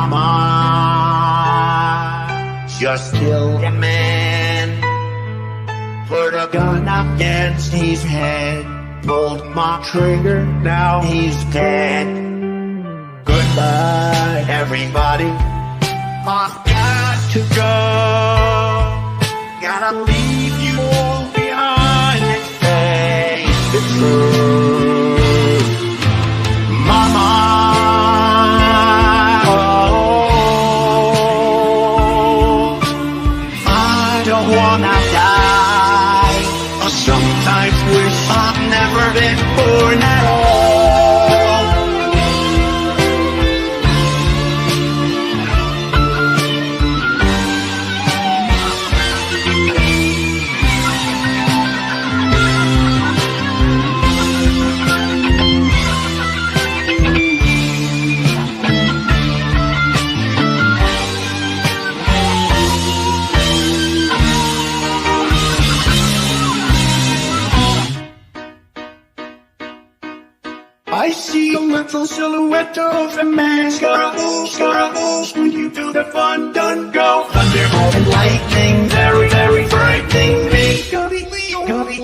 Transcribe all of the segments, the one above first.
mama just killed a man, put a gun against his head, pulled my trigger, now he's dead. Goodbye, everybody, I've got to go, gotta leave you all behind and face the truth. Mama, I don't wanna die. I sometimes wish I'd never been born at all. I see a little silhouette of a man. Scaramouche, when you do the fun, done go. Thunderbolt and lightning, very, very frightening me. Gubby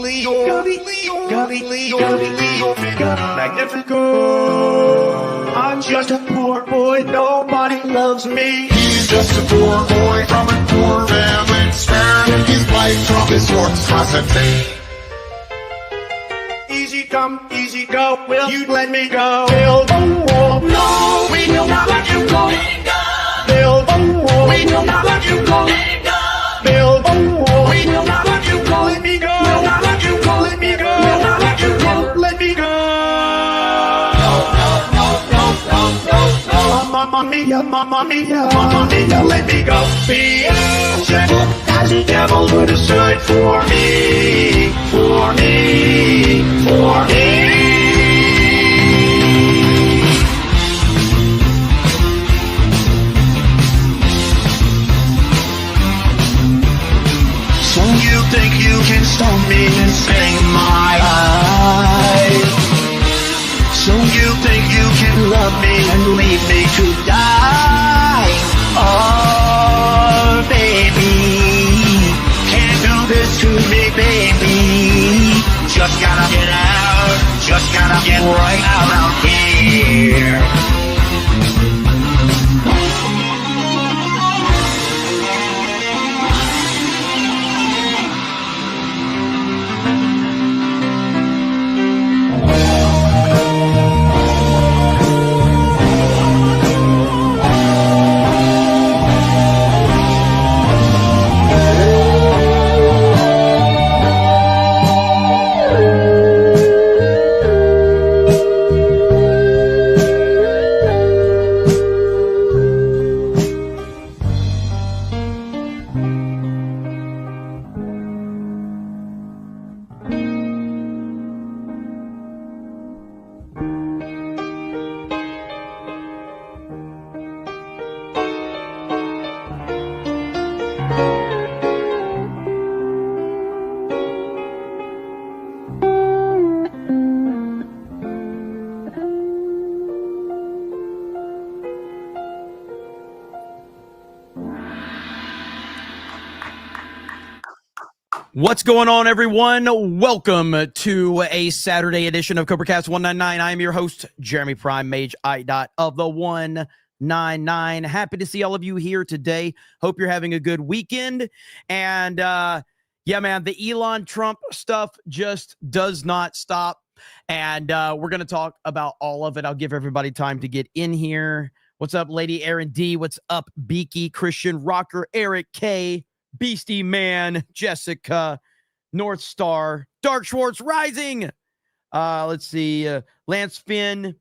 Leo, Magnifico. I'm just a poor boy, nobody loves me. He's just a poor boy from a poor family, sparing his life from his works constantly. Easy come, easy go, will you let me go? Build a wall, no, we will not let you go. Build a wall, we will not let you go. Build a wall, we will not let you go. Let me go, will not let you go. Let me go, will not let you go. Let me go. Mamma mia, mamma mia, mamma mia, let me go. Beelzebub has the devil put aside for me, for me, for me. So you think you can stone me and sing my life? So you think you can love me and leave me to die? Oh, baby, can't do this to me, baby. Just gotta get out, just gotta get right out here. What's going on, everyone? Welcome to a Saturday edition of CobraCast 199. I am your host, Jeremy Prime, Mage I Dot of the 199. Happy to see all of you here today. Hope you're having a good weekend. And yeah, man, the Elon Trump stuff just does not stop. And we're going to talk about all of it. I'll give everybody time to get in here. What's up, Lady Aaron D? What's up, Beaky, Christian Rocker, Eric K, Beastie Man, Jessica, North Star, Dark Schwartz Rising. Let's see. Lance Finn,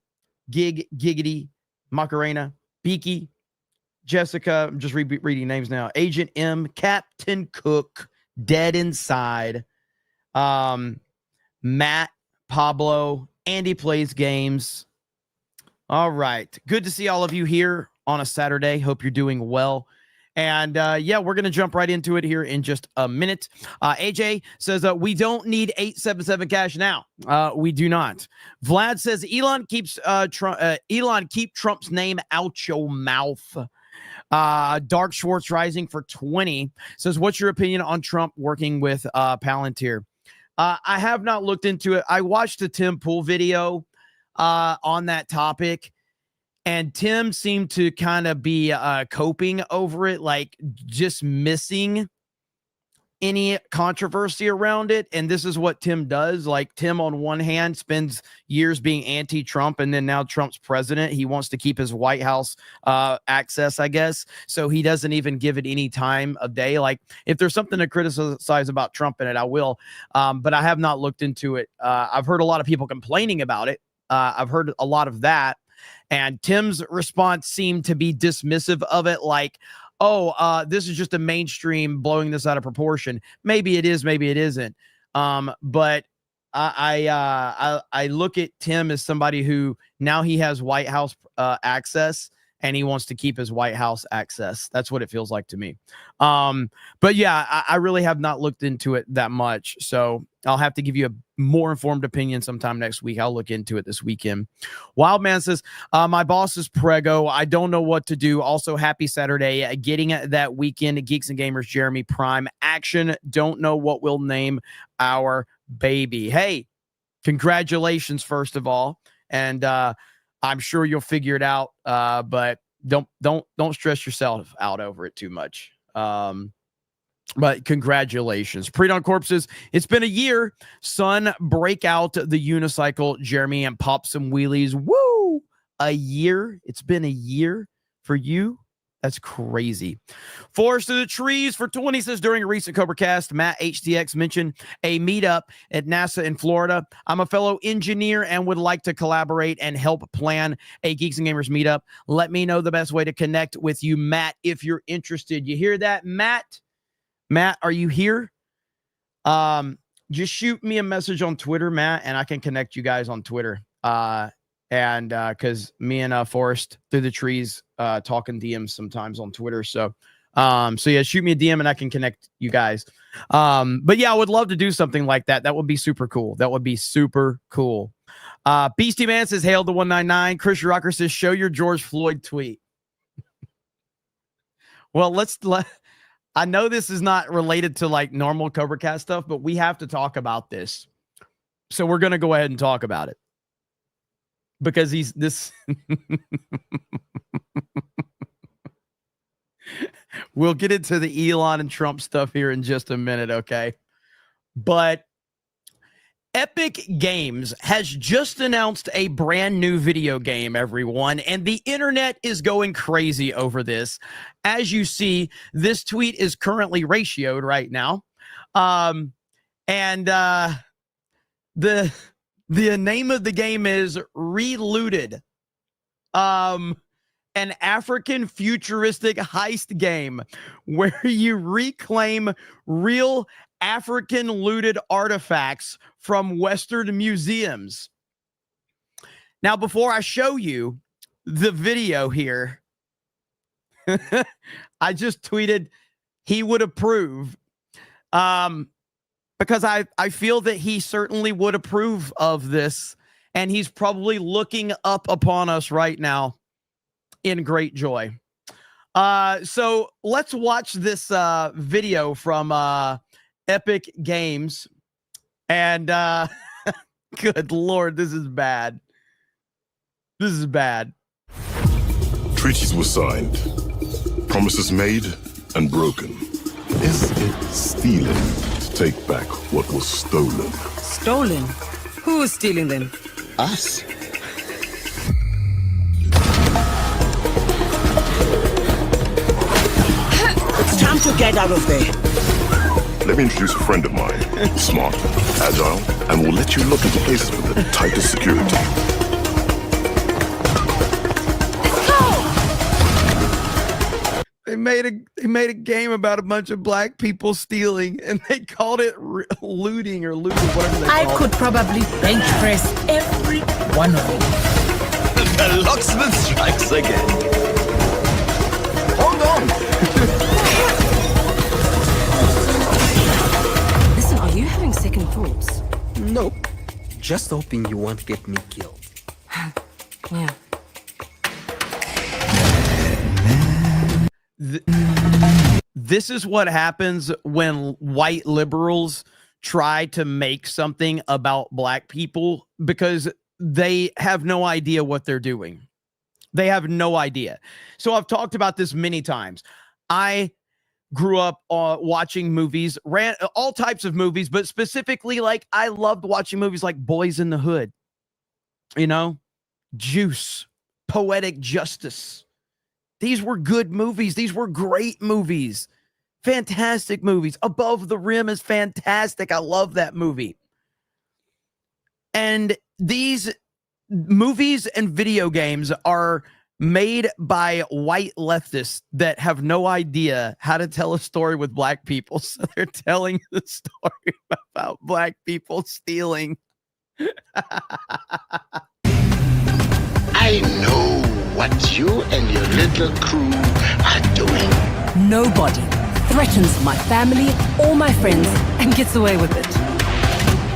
Giggity, Macarena, Beaky, Jessica. I'm just reading names now. Agent M, Captain Cook, Dead Inside, Matt, Pablo, Andy Plays Games. All right. Good to see all of you here on a Saturday. Hope you're doing well. And yeah, we're going to jump right into it here in just a minute. AJ says, we don't need 877 cash now. We do not. Vlad says, Elon keep Trump's name out your mouth. Dark Schwartz Rising for 20 says, what's your opinion on Trump working with Palantir? I have not looked into it. I watched a Tim Pool video on that topic, and Tim seemed to kind of be coping over it, like just missing any controversy around it. And this is what Tim does. Like, Tim, on one hand, spends years being anti-Trump, and then now Trump's president. He wants to keep his White House access, I guess. So he doesn't even give it any time of day. Like, if there's something to criticize about Trump in it, I will. But I have not looked into it. I've heard a lot of people complaining about it. I've heard a lot of that. And Tim's response seemed to be dismissive of it, like, this is just a mainstream blowing this out of proportion. Maybe it is, maybe it isn't. But I look at Tim as somebody who now he has White House access, and he wants to keep his White House access. That's what it feels like to me. But yeah, I really have not looked into it that much. So I'll have to give you a more informed opinion sometime next week. I'll look into it this weekend. Wildman says, my boss is prego. I don't know what to do. Also, happy Saturday. Getting that weekend at Geeks and Gamers Jeremy Prime action. Don't know what we'll name our baby. Hey, congratulations, first of all. And I'm sure you'll figure it out. But don't stress yourself out over it too much. But congratulations. Pre-dawn corpses. It's been a year. Son, break out the unicycle, Jeremy, and pop some wheelies. Woo! A year. It's been a year for you. That's crazy. Forest to the trees for 20 says, during a recent CobraCast, Matt HTX mentioned a meetup at NASA in Florida. I'm a fellow engineer and would like to collaborate and help plan a Geeks and Gamers meetup. Let me know the best way to connect with you, Matt, if you're interested. You hear that, Matt? Matt, are you here? Just shoot me a message on Twitter, Matt, and I can connect you guys on Twitter. And because me and Forrest through the trees talking DMs sometimes on Twitter. So yeah, shoot me a DM and I can connect you guys. But yeah, I would love to do something like that. That would be super cool. That would be super cool. Beastie Man says, hail to 199. Chris Rocker says, show your George Floyd tweet. Well, I know this is not related to like normal CobraCast stuff, but we have to talk about this. So we're going to go ahead and talk about it. Because we'll get into the Elon and Trump stuff here in just a minute, okay? But Epic Games has just announced a brand new video game, everyone, and the internet is going crazy over this. As you see, this tweet is currently ratioed right now. The name of the game is Relooted. An African futuristic heist game where you reclaim real African looted artifacts from Western museums. Now, before I show you the video here, I just tweeted he would approve. Because I feel that he certainly would approve of this, and he's probably looking up upon us right now in great joy. So let's watch this video from Epic Games. And good Lord, this is bad. This is bad. Treaties were signed, promises made and broken. Is it stealing to take back what was stolen? Stolen? Who is stealing them? Us? It's time to get out of there. Let me introduce a friend of mine. Smart, agile, and will let you look into places with the tightest security. They made a game about a bunch of black people stealing, and they called it looting or looting, whatever they called it. I could probably bench press every one of them. The locksmith strikes again. Hold on. Nope. Just hoping you won't get me killed. Yeah. This is what happens when white liberals try to make something about black people because they have no idea what they're doing. They have no idea. So I've talked about this many times. I grew up watching movies, all types of movies, but specifically, like, I loved watching movies like Boys in the Hood, you know, Juice, Poetic Justice. These were good movies. These were great movies. Fantastic movies. Above the Rim is fantastic. I love that movie. And these movies and video games are made by white leftists that have no idea how to tell a story with black people. So they're telling the story about black people stealing. I know what you and your little crew are doing. Nobody threatens my family or my friends and gets away with it.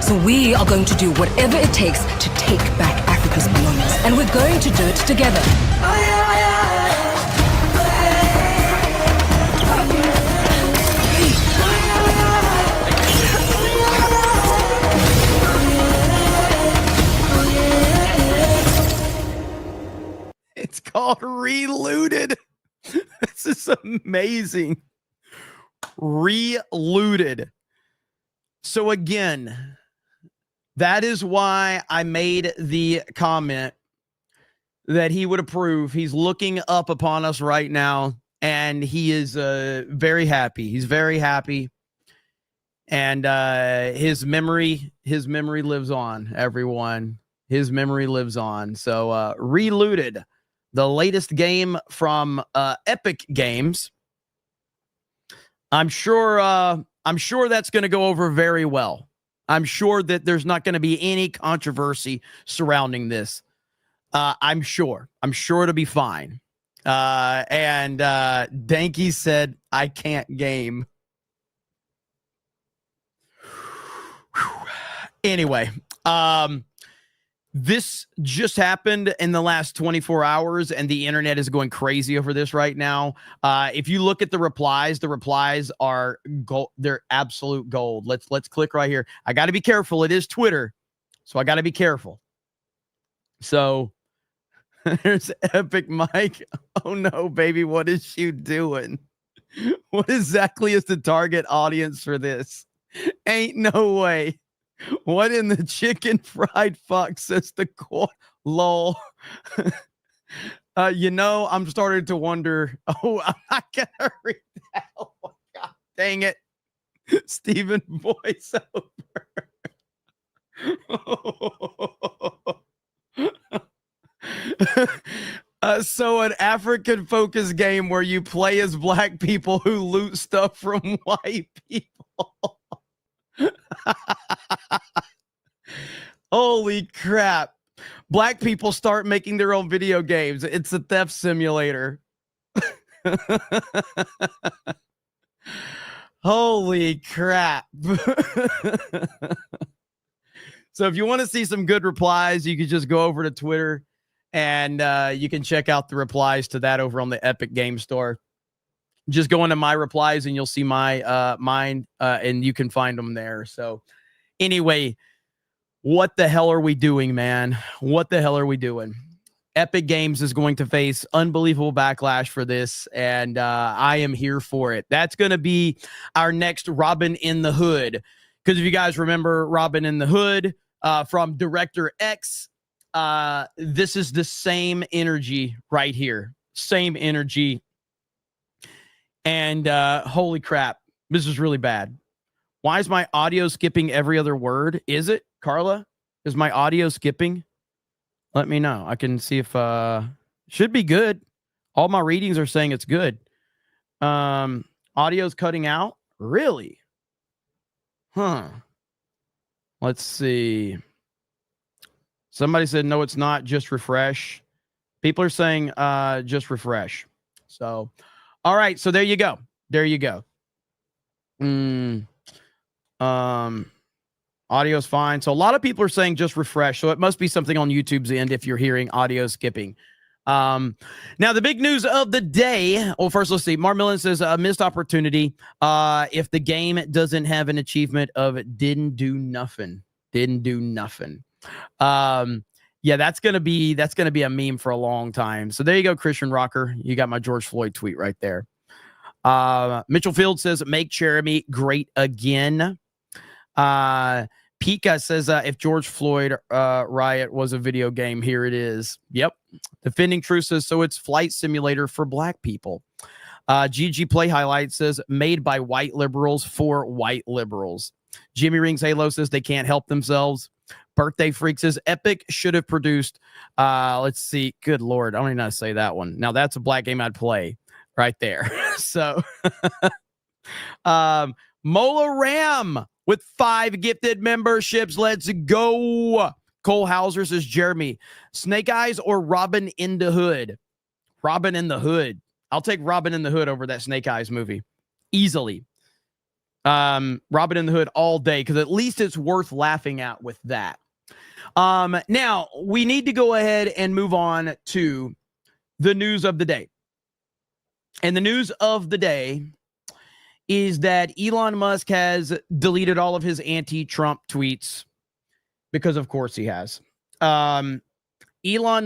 So we are going to do whatever it takes to take back Africa's belongings. And we're going to do it together. It's called Relooted. This is amazing. Relooted. So again, that is why I made the comment that he would approve. He's looking up upon us right now, and he is very happy. He's very happy. And his memory lives on, everyone. His memory lives on. So Relooted, the latest game from Epic Games. I'm sure that's going to go over very well. I'm sure that there's not going to be any controversy surrounding this. I'm sure it'll be fine. And Danky said, I can't game. Anyway, this just happened in the last 24 hours, and the internet is going crazy over this right now. If you look at the replies are gold. They're absolute gold. Let's click right here. I got to be careful. It is Twitter, so I got to be careful. So there's Epic Mike. Oh no, baby, what is she doing? What exactly is the target audience for this? Ain't no way. What in the chicken fried fuck, says the court? Lol. I'm starting to wonder. Oh, I'm not gonna read that. Oh my god, dang it. Stephen voiceover. So an African focused game where you play as black people who loot stuff from white people. Holy crap. Black people start making their own video games. It's a theft simulator. Holy crap. So if you want to see some good replies, you can just go over to Twitter and you can check out the replies to that over on the Epic Game Store. Just go into my replies and you'll see my mine and you can find them there. So anyway, what the hell are we doing, man? What the hell are we doing? Epic Games is going to face unbelievable backlash for this, and I am here for it. That's going to be our next Robin in the Hood. Because if you guys remember Robin in the Hood from Director X, this is the same energy right here. Same energy. And holy crap, this is really bad. Why is my audio skipping every other word? Is it, Carla? Is my audio skipping? Let me know. I can see if should be good. All my readings are saying it's good. Audio's cutting out. Really? Huh. Let's see. Somebody said no, it's not. Just refresh. People are saying just refresh. So, all right. So there you go. There you go. Audio's fine. So a lot of people are saying just refresh. So it must be something on YouTube's end if you're hearing audio skipping. Now the big news of the day. Well, first let's see. Mar Millen says a missed opportunity. If the game doesn't have an achievement of didn't do nothing. Yeah, that's gonna be a meme for a long time. So there you go, Christian Rocker. You got my George Floyd tweet right there. Mitchell Field says make Jeremy great again. Pika says if George Floyd riot was a video game, here it is. Yep. Defending Truth says so it's flight simulator for black people. GG Play Highlight says made by white liberals for white liberals. Jimmy Rings Halo says they can't help themselves. Birthday Freak says Epic should have produced. Let's see. Good Lord. I don't even know how to say that one. Now that's a black game I'd play right there. So Mola Ram with 5 gifted memberships. Let's go. Cole Hauser says Jeremy, Snake Eyes or Robin in the Hood? Robin in the Hood. I'll take Robin in the Hood over that Snake Eyes movie. Easily. Robin in the Hood all day, because at least it's worth laughing at with that. Now we need to go ahead and move on to the news of the day. And the news of the day is that Elon Musk has deleted all of his anti-Trump tweets, because of course he has. Elon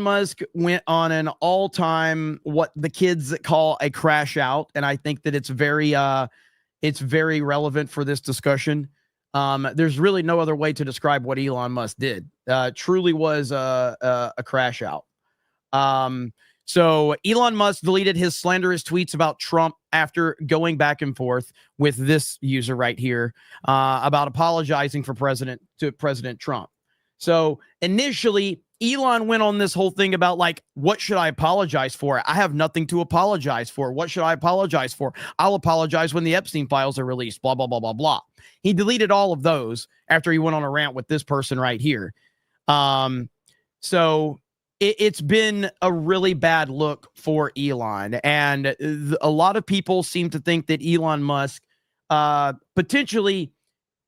Musk went on an all-time, what the kids call a crash out. And I think that it's very relevant for this discussion. There's really no other way to describe what Elon Musk did. Truly was a crash out. So Elon Musk deleted his slanderous tweets about Trump after going back and forth with this user right here about apologizing for President Trump. So initially, Elon went on this whole thing about like, what should I apologize for? I have nothing to apologize for. What should I apologize for? I'll apologize when the Epstein files are released, blah, blah, blah, blah, blah. He deleted all of those after he went on a rant with this person right here. So it's been a really bad look for Elon. And a lot of people seem to think that Elon Musk potentially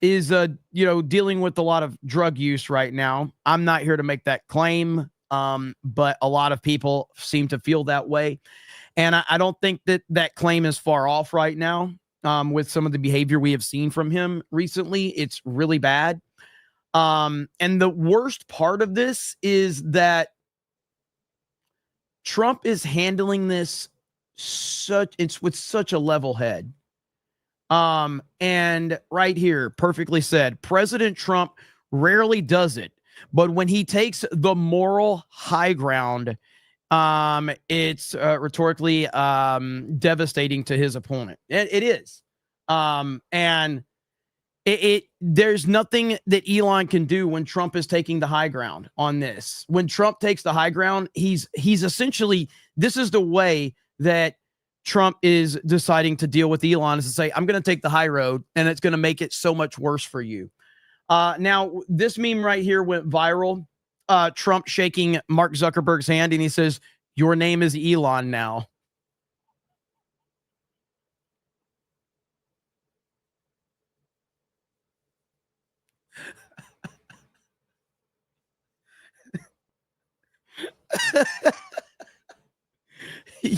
is dealing with a lot of drug use right now. I'm not here to make that claim, but a lot of people seem to feel that way. And I don't think that claim is far off right now. With some of the behavior we have seen from him recently, it's really bad. And the worst part of this is that Trump is handling this with such a level head. And right here, perfectly said, President Trump rarely does it, but when he takes the moral high ground, it's rhetorically devastating to his opponent. It is. And there's nothing that Elon can do when Trump is taking the high ground on this. When Trump takes the high ground, he's essentially, this is the way that Trump is deciding to deal with Elon, is to say, I'm going to take the high road and it's going to make it so much worse for you. Now, this meme right here went viral. Trump shaking Mark Zuckerberg's hand and he says, your name is Elon now.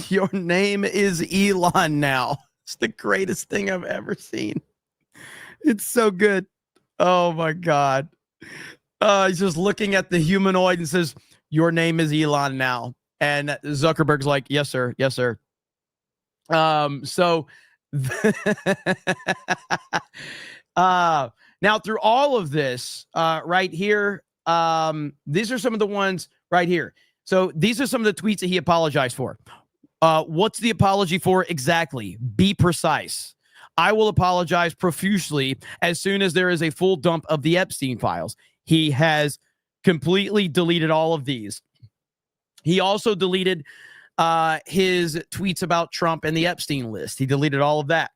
Your name is Elon now. It's the greatest thing I've ever seen. It's so good. Oh my God. He's just looking at the humanoid and says, your name is Elon now. And Zuckerberg's like, yes, sir. Yes, sir. So now through all of this, right here, these are some of the ones right here. So these are some of the tweets that he apologized for. What's the apology for exactly? Be precise. I will apologize profusely as soon as there is a full dump of the Epstein files. He has completely deleted all of these. He also deleted his tweets about Trump and the Epstein list. He deleted all of that.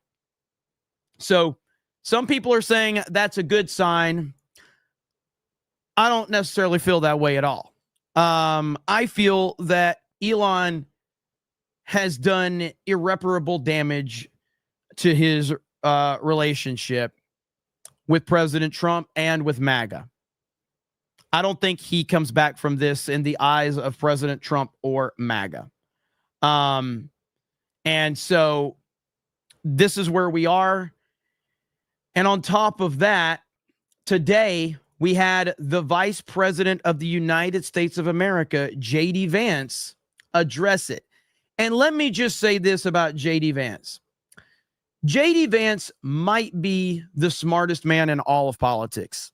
So some people are saying that's a good sign. I don't necessarily feel that way at all. I feel that Elon has done irreparable damage to his relationship with President Trump and with MAGA. I don't think he comes back from this in the eyes of President Trump or MAGA. And so this is where we are. And on top of that, today we had the Vice President of the United States of America, J.D. Vance, address it. And let me just say this about J.D. Vance. J.D. Vance might be the smartest man in all of politics.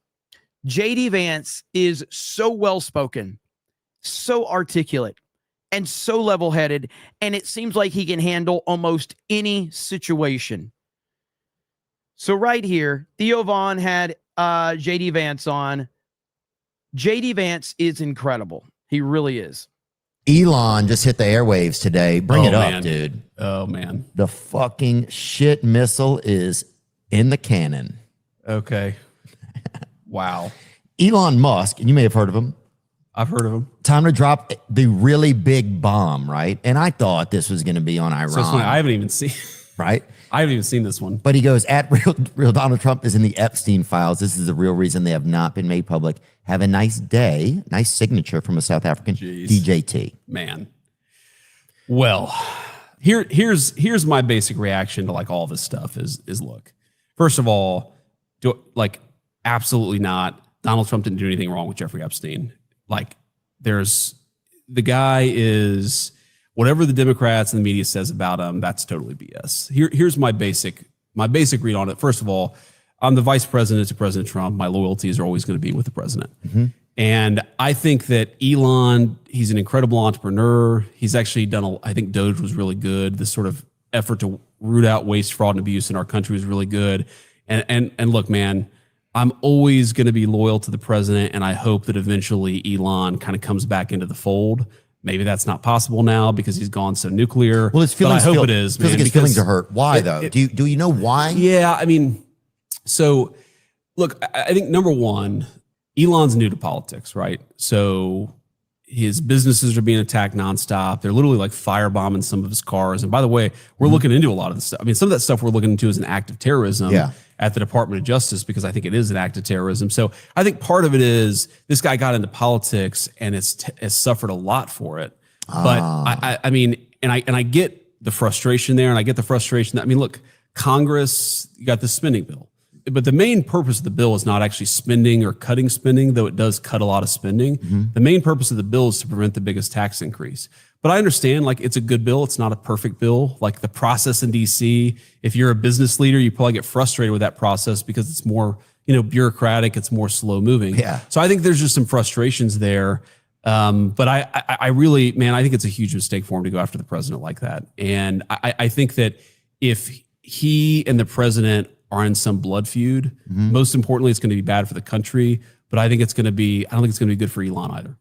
J.D. Vance is so well-spoken, so articulate, and so level-headed, and it seems like he can handle almost any situation. So right here, Theo Vaughn had J.D. Vance on. J.D. Vance is incredible. He really is. Elon just hit the airwaves today. Bring it up, man. dude. Oh, man. The fucking shit missile is in the cannon. Okay. Wow. Elon Musk, and you may have heard of him. I've heard of him. Time to drop the really big bomb, right? And I thought this was going to be on Iran. So it's funny. I haven't even seen. Right? I haven't even seen this one. But he goes, at real Donald Trump is in the Epstein files. This is the real reason they have not been made public. Have a nice day. Nice signature from a South African DJT. Man. Well, here's my basic reaction to like all this stuff is look. First of all, absolutely not. Donald Trump didn't do anything wrong with Jeffrey Epstein. Like the guy is whatever the Democrats and the media says about him, that's totally BS. Here's my basic read on it. First of all, I'm the vice president to President Trump. My loyalties are always going to be with the president. Mm-hmm. And I think that Elon, he's an incredible entrepreneur. He's actually done I think Doge was really good. This sort of effort to root out waste, fraud, and abuse in our country was really good. And look, man, I'm always going to be loyal to the president, and I hope that eventually Elon kind of comes back into the fold. Maybe that's not possible now because he's gone so nuclear. Well, his feelings. But I hope it is. Feels like his feelings are hurt. Why though? Do you know why? Yeah, I mean, so look, I think number one, Elon's new to politics, right? So his businesses are being attacked nonstop. They're literally like firebombing some of his cars. And by the way, we're looking into a lot of this stuff. I mean, some of that stuff we're looking into is an act of terrorism at the Department of Justice because I think it is an act of terrorism. So I think part of it is this guy got into politics and has suffered a lot for it. But I mean, and I get the frustration there, and I get the frustration that, I mean, look, Congress, you got the spending bill. But the main purpose of the bill is not actually spending or cutting spending, though it does cut a lot of spending. Mm-hmm. The main purpose of the bill is to prevent the biggest tax increase. But I understand, like, it's a good bill. It's not a perfect bill. Like the process in DC, if you're a business leader, you probably get frustrated with that process because it's more, bureaucratic. It's more slow moving. Yeah. So I think there's just some frustrations there. But I really, man, I think it's a huge mistake for him to go after the president like that. And I think that if he and the president are in some blood feud, most importantly, it's going to be bad for the country. But I don't think it's going to be good for Elon either.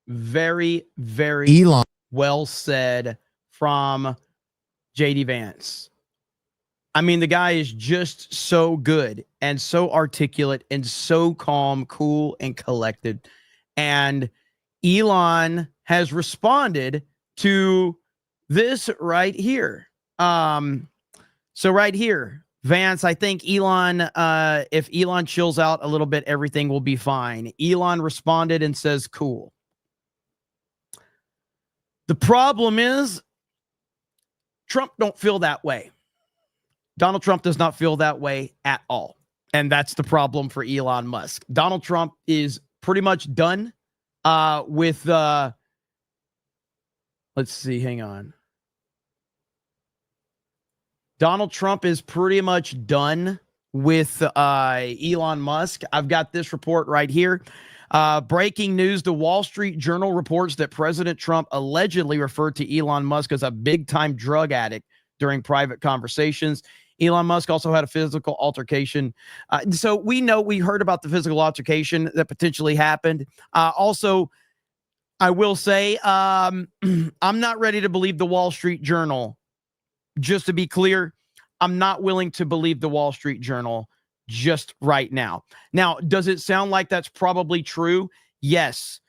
Very, very well said from J.D. Vance. I mean, the guy is just so good and so articulate and so calm, cool, and collected. And Elon has responded to this right here. So right here, Vance, I think Elon, if Elon chills out a little bit, everything will be fine. Elon responded and says, cool. The problem is Trump don't feel that way. Donald Trump does not feel that way at all. And that's the problem for Elon Musk. Donald Trump is pretty much done with, let's see, hang on. Donald Trump is pretty much done with Elon Musk. I've got this report right here. Breaking news, the Wall Street Journal reports that President Trump allegedly referred to Elon Musk as a big-time drug addict during private conversations. Elon Musk also had a physical altercation. So we heard about the physical altercation that potentially happened. Also, I will say, I'm not ready to believe the Wall Street Journal. Just to be clear, I'm not willing to believe the Wall Street Journal just right now. Now, does it sound like that's probably true? Yes.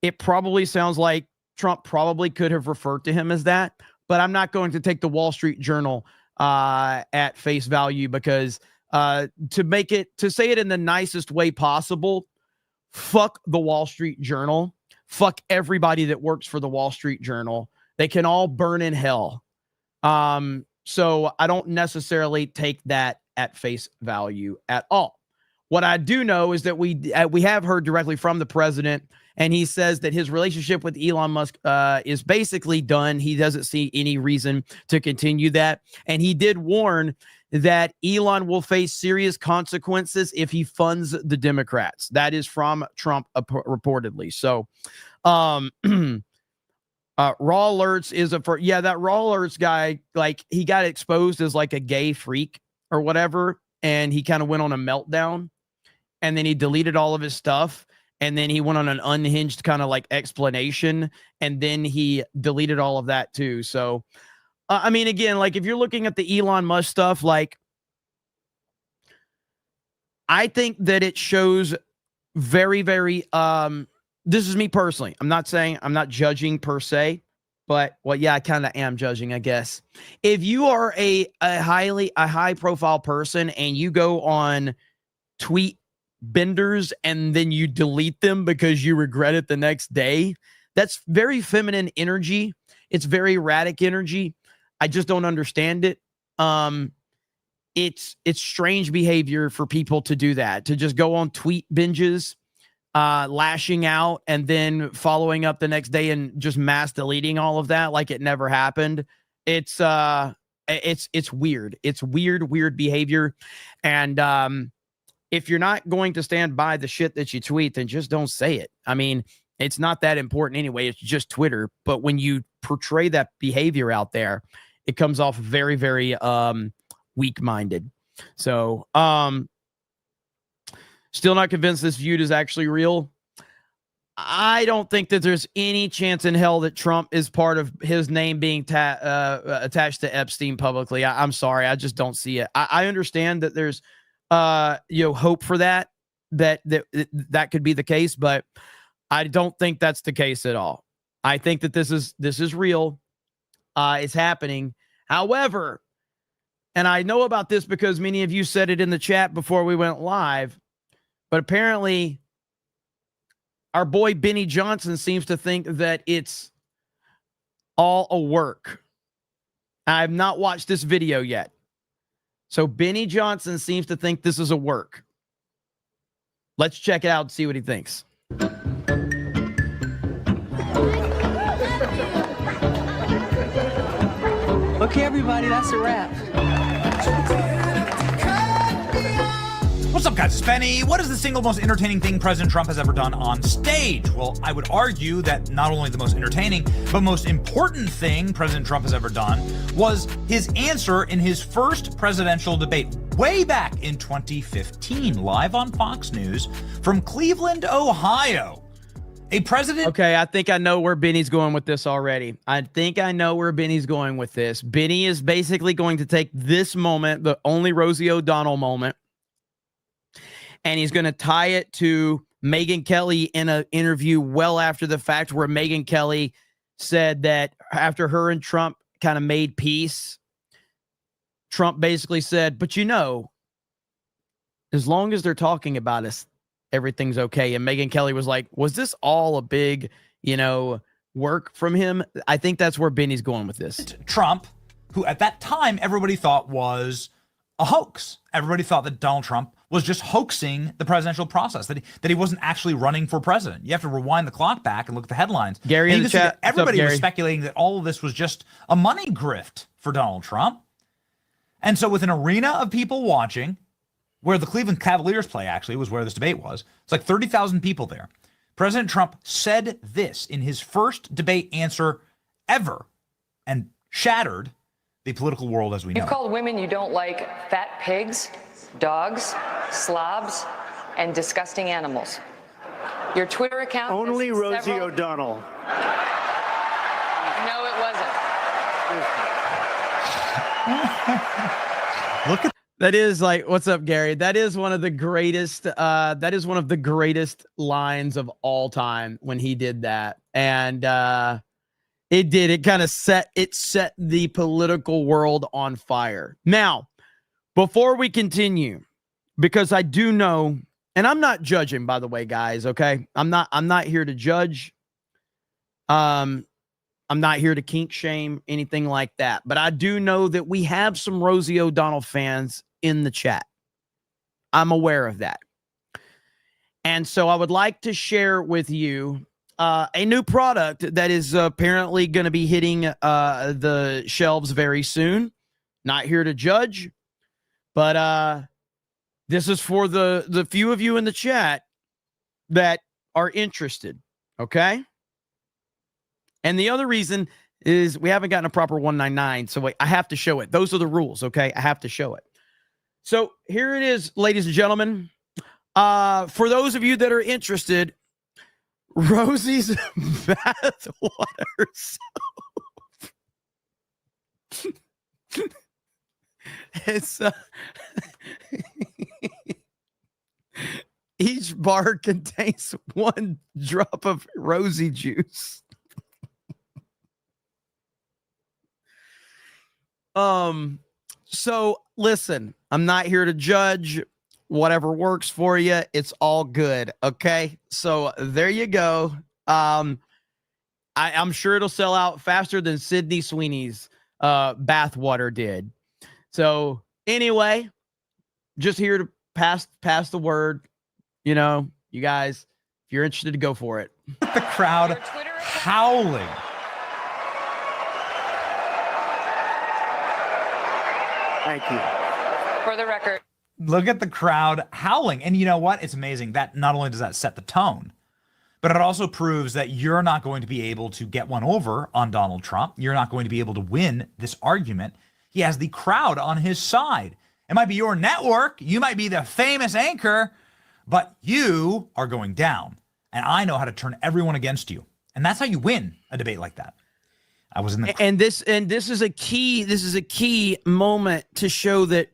It probably sounds like Trump probably could have referred to him as that, but I'm not going to take the Wall Street Journal at face value because To say it in the nicest way possible, fuck the Wall Street Journal. Fuck everybody that works for the Wall Street Journal. They can all burn in hell. So I don't necessarily take that at face value at all. What I do know is that we have heard directly from the president, and he says that his relationship with Elon Musk is basically done. He doesn't see any reason to continue that. And he did warn that Elon will face serious consequences if he funds the Democrats. That is from Trump reportedly. So Raw Alerts is that Raw Alerts guy, like, he got exposed as like a gay freak or whatever, and he kind of went on a meltdown, and then he deleted all of his stuff, and then he went on an unhinged kind of like explanation, and then he deleted all of that too. So I mean, again, like, if you're looking at the Elon Musk stuff, like, I think that it shows very, very, this is me personally. I'm not judging per se, but, well, yeah, I kind of am judging, I guess. If you are a high profile person and you go on tweet benders and then you delete them because you regret it the next day, that's very feminine energy. It's very erratic energy. I just don't understand it. It's strange behavior for people to do that, to just go on tweet binges, lashing out, and then following up the next day and just mass deleting all of that like it never happened. It's weird. It's weird behavior. And if you're not going to stand by the shit that you tweet, then just don't say it. I mean, it's not that important anyway. It's just Twitter. But when you portray that behavior out there, it comes off very, very weak-minded. So, still not convinced this feud is actually real. I don't think that there's any chance in hell that Trump is part of his name being attached to Epstein publicly. I'm sorry. I just don't see it. I understand that there's hope for that could be the case, but I don't think that's the case at all. I think that this is real. It's happening. However, and I know about this because many of you said it in the chat before we went live, but apparently our boy Benny Johnson seems to think that it's all a work. I have not watched this video yet. So Benny Johnson seems to think this is a work. Let's check it out and see what he thinks. Okay, everybody, that's a wrap. What's up, guys? It's Benny. What is the single most entertaining thing President Trump has ever done on stage? Well, I would argue that not only the most entertaining, but most important thing President Trump has ever done was his answer in his first presidential debate way back in 2015, live on Fox News from Cleveland, Ohio. A president. Okay, I think I know where Benny's going with this already. Benny is basically going to take this moment, the only Rosie O'Donnell moment, and he's going to tie it to Megyn Kelly in an interview well after the fact, where Megyn Kelly said that after her and Trump kind of made peace, Trump basically said, but as long as they're talking about us, everything's okay. And Megyn Kelly was like, was this all a big, work from him? I think that's where Benny's going with this. Trump, who at that time everybody thought was a hoax. Everybody thought that Donald Trump was just hoaxing the presidential process, that he wasn't actually running for president. You have to rewind the clock back and look at the headlines. Gary in the chat. Everybody was speculating that all of this was just a money grift for Donald Trump. And so with an arena of people watching, where the Cleveland Cavaliers play actually was where this debate was. It's like 30,000 people there. President Trump said this in his first debate answer ever and shattered the political world as we know. You've called women you don't like fat pigs, dogs, slobs, and disgusting animals. Your Twitter account. Only Rosie O'Donnell. No, it wasn't. Look at that is like, what's up, Gary? That is one of the greatest. Lines of all time when he did that, and it kind of set the political world on fire. Now, Before we continue, because I do know, and I'm not judging, by the way, guys, okay? I'm not here to judge. I'm not here to kink shame, anything like that. But I do know that we have some Rosie O'Donnell fans in the chat. I'm aware of that. And so I would like to share with you a new product that is apparently going to be hitting the shelves very soon. Not here to judge, but this is for the few of you in the chat that are interested, okay? And the other reason is we haven't gotten a proper 199, so I have to show it. Those are the rules, okay? I have to show it. So here it is, ladies and gentlemen. For those of you that are interested, Rosie's bath water soap. It's each bar contains 1 drop of rosy juice. So listen, I'm not here to judge. Whatever works for you, it's all good. Okay. So there you go. I'm sure it'll sell out faster than Sydney Sweeney's bath water did. So anyway, just here to pass the word. You know, you guys, if you're interested to go for it. The crowd howling. Thank you. For the record. Look at the crowd howling. And you know what? It's amazing that not only does that set the tone, but it also proves that you're not going to be able to get one over on Donald Trump. You're not going to be able to win this argument. He has the crowd on his side. It might be your network. You might be the famous anchor, but you are going down. And I know how to turn everyone against you. And that's how you win a debate like that. I was in the and this is a key moment to show that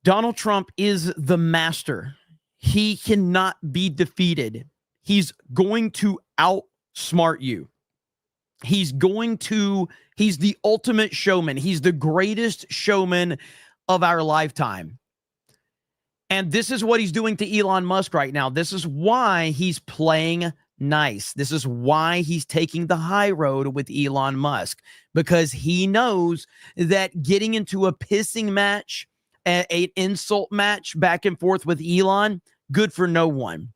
Donald Trump is the master. He cannot be defeated. He's going to outsmart you. He's the ultimate showman. He's the greatest showman of our lifetime. And this is what he's doing to Elon Musk right now. This is why he's playing nice. This is why he's taking the high road with Elon Musk, because he knows that getting into a pissing match, an insult match back and forth with Elon, good for no one.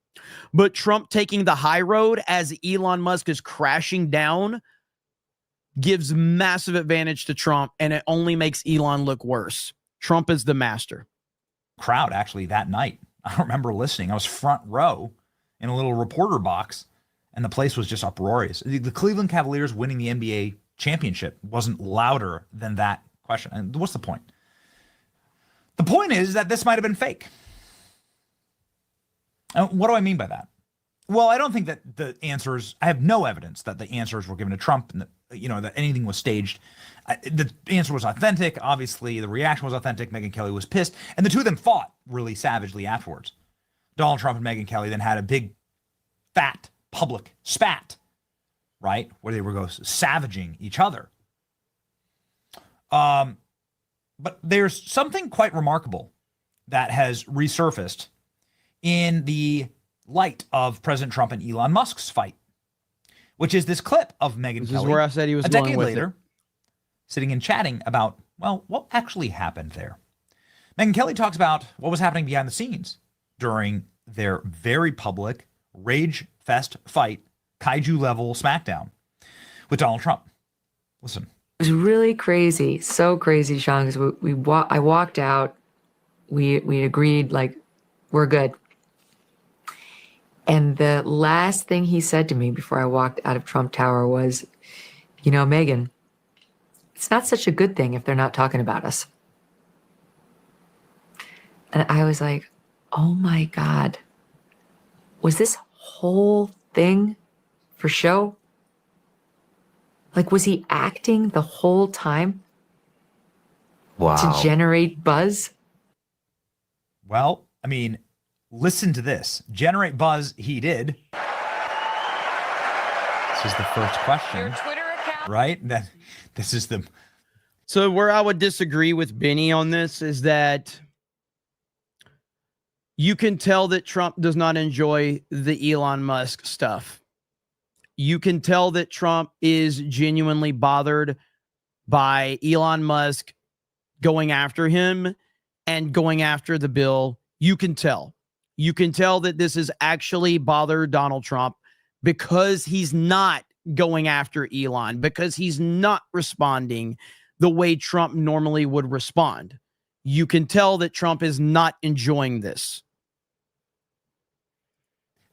But Trump taking the high road as Elon Musk is crashing down gives massive advantage to Trump, and it only makes Elon look worse. Trump is the master. crowd actually that night. I remember listening. I was front row in a little reporter box, and the place was just uproarious. The Cleveland Cavaliers winning the NBA championship wasn't louder than that question. And what's the point? The point is that this might have been fake. And what do I mean by that? Well, I don't think that the answers, I have no evidence that the answers were given to Trump and that, that anything was staged. The answer was authentic. Obviously, the reaction was authentic. Megyn Kelly was pissed. And the two of them fought really savagely afterwards. Donald Trump and Megyn Kelly then had a big, fat, public spat, right? Where they were savaging each other. But there's something quite remarkable that has resurfaced in the light of President Trump and Elon Musk's fight, which is this clip of Megyn Kelly. This is where I said he was a decade with later, sitting and chatting about, well, what actually happened there. Megyn Kelly talks about what was happening behind the scenes during their very public rage fest fight, kaiju level smackdown with Donald Trump. Listen. It was really crazy, so crazy, Sean, because I walked out, we agreed, like, we're good. And the last thing he said to me before I walked out of Trump Tower was, Megyn, it's not such a good thing if they're not talking about us. And I was like, oh my God, was this whole thing for show? Like, was he acting the whole time? Wow. To generate buzz? Well, I mean, listen to this. Generate buzz, he did. This is the first question. Your Twitter account. Right? This is the So where I would disagree with Benny on this is that you can tell that Trump does not enjoy the Elon Musk stuff. You can tell that Trump is genuinely bothered by Elon Musk going after him and going after the bill. You can tell. You can tell that this has actually bothered Donald Trump because he's not going after Elon, because he's not responding the way Trump normally would respond. You can tell that Trump is not enjoying this.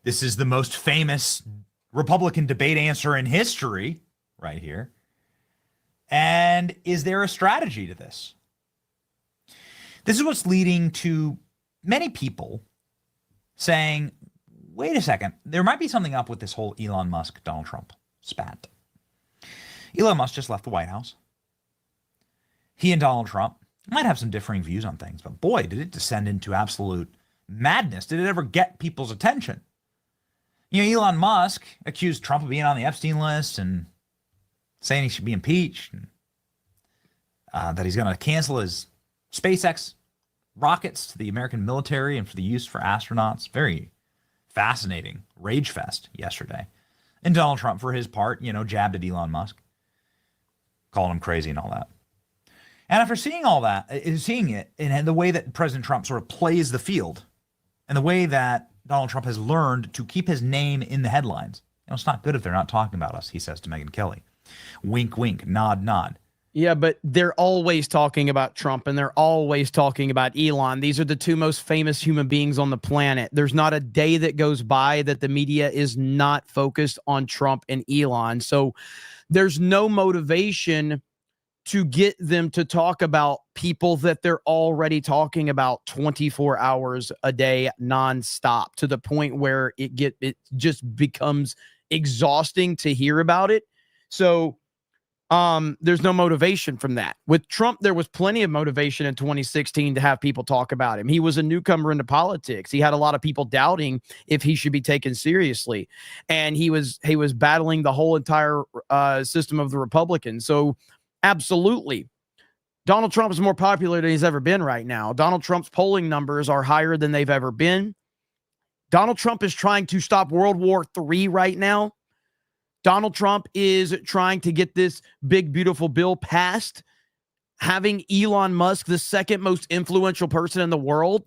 This is the most famous Republican debate answer in history right here. And is there a strategy to this? This is what's leading to many people saying, wait a second, there might be something up with this whole Elon Musk, Donald Trump spat. Elon Musk just left the White House. He and Donald Trump might have some differing views on things, but boy, did it descend into absolute madness. Did it ever get people's attention? You know, Elon Musk accused Trump of being on the Epstein list and saying he should be impeached, and that he's going to cancel his SpaceX rockets to the American military and for the use for astronauts. Very fascinating rage fest yesterday. And Donald Trump, for his part, jabbed at Elon Musk, calling him crazy and all that. And after seeing all that, seeing it, and the way that President Trump sort of plays the field, and the way that Donald Trump has learned to keep his name in the headlines. It's not good if they're not talking about us, he says to Megyn Kelly. Wink, wink, nod, nod. Yeah, but they're always talking about Trump and they're always talking about Elon. These are the two most famous human beings on the planet. There's not a day that goes by that the media is not focused on Trump and Elon. So there's no motivation to get them to talk about people that they're already talking about 24 hours a day nonstop, to the point where it just becomes exhausting to hear about it. So there's no motivation from that. With Trump, there was plenty of motivation in 2016 to have people talk about him. He was a newcomer into politics. He had a lot of people doubting if he should be taken seriously. And he was battling the whole entire system of the Republicans. So absolutely, Donald Trump is more popular than he's ever been right now. Donald Trump's polling numbers are higher than they've ever been. Donald Trump is trying to stop World War III right now. Donald Trump is trying to get this big, beautiful bill passed. Having Elon Musk, the second most influential person in the world,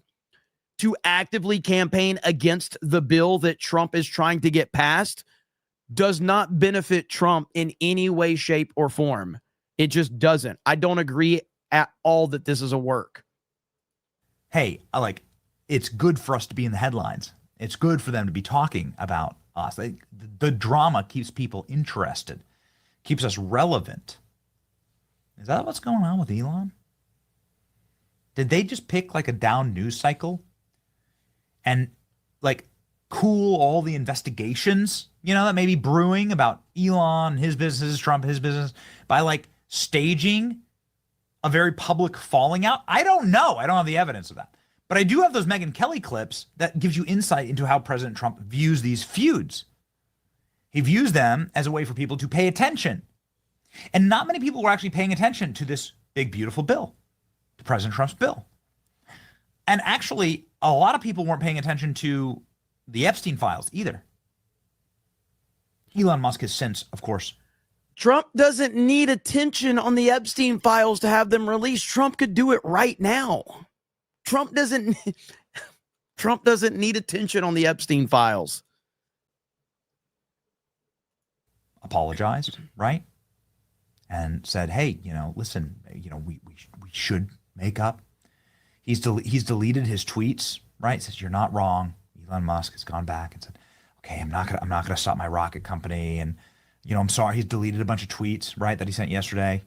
to actively campaign against the bill that Trump is trying to get passed does not benefit Trump in any way, shape, or form. It just doesn't. I don't agree at all that this is a work. Hey, it's good for us to be in the headlines. It's good for them to be talking about us. The drama keeps people interested, keeps us relevant. Is that what's going on with Elon? Did they just pick a down news cycle and cool all the investigations, that may be brewing about Elon, his business, Trump, his business, by staging a very public falling out? I don't know. I don't have the evidence of that. But I do have those Megyn Kelly clips that gives you insight into how President Trump views these feuds. He views them as a way for people to pay attention. And not many people were actually paying attention to this big, beautiful bill, to President Trump's bill. And actually, a lot of people weren't paying attention to the Epstein files either. Elon Musk has since, of course, Trump doesn't need attention on the Epstein files to have them released. Trump could do it right now. Trump doesn't need attention on the Epstein files. Apologized, right? And said, hey, listen, we should make up. He's deleted his tweets, right? Says, you're not wrong. Elon Musk has gone back and said, okay, I'm not gonna stop my rocket company. And, I'm sorry. He's deleted a bunch of tweets, right, that he sent yesterday.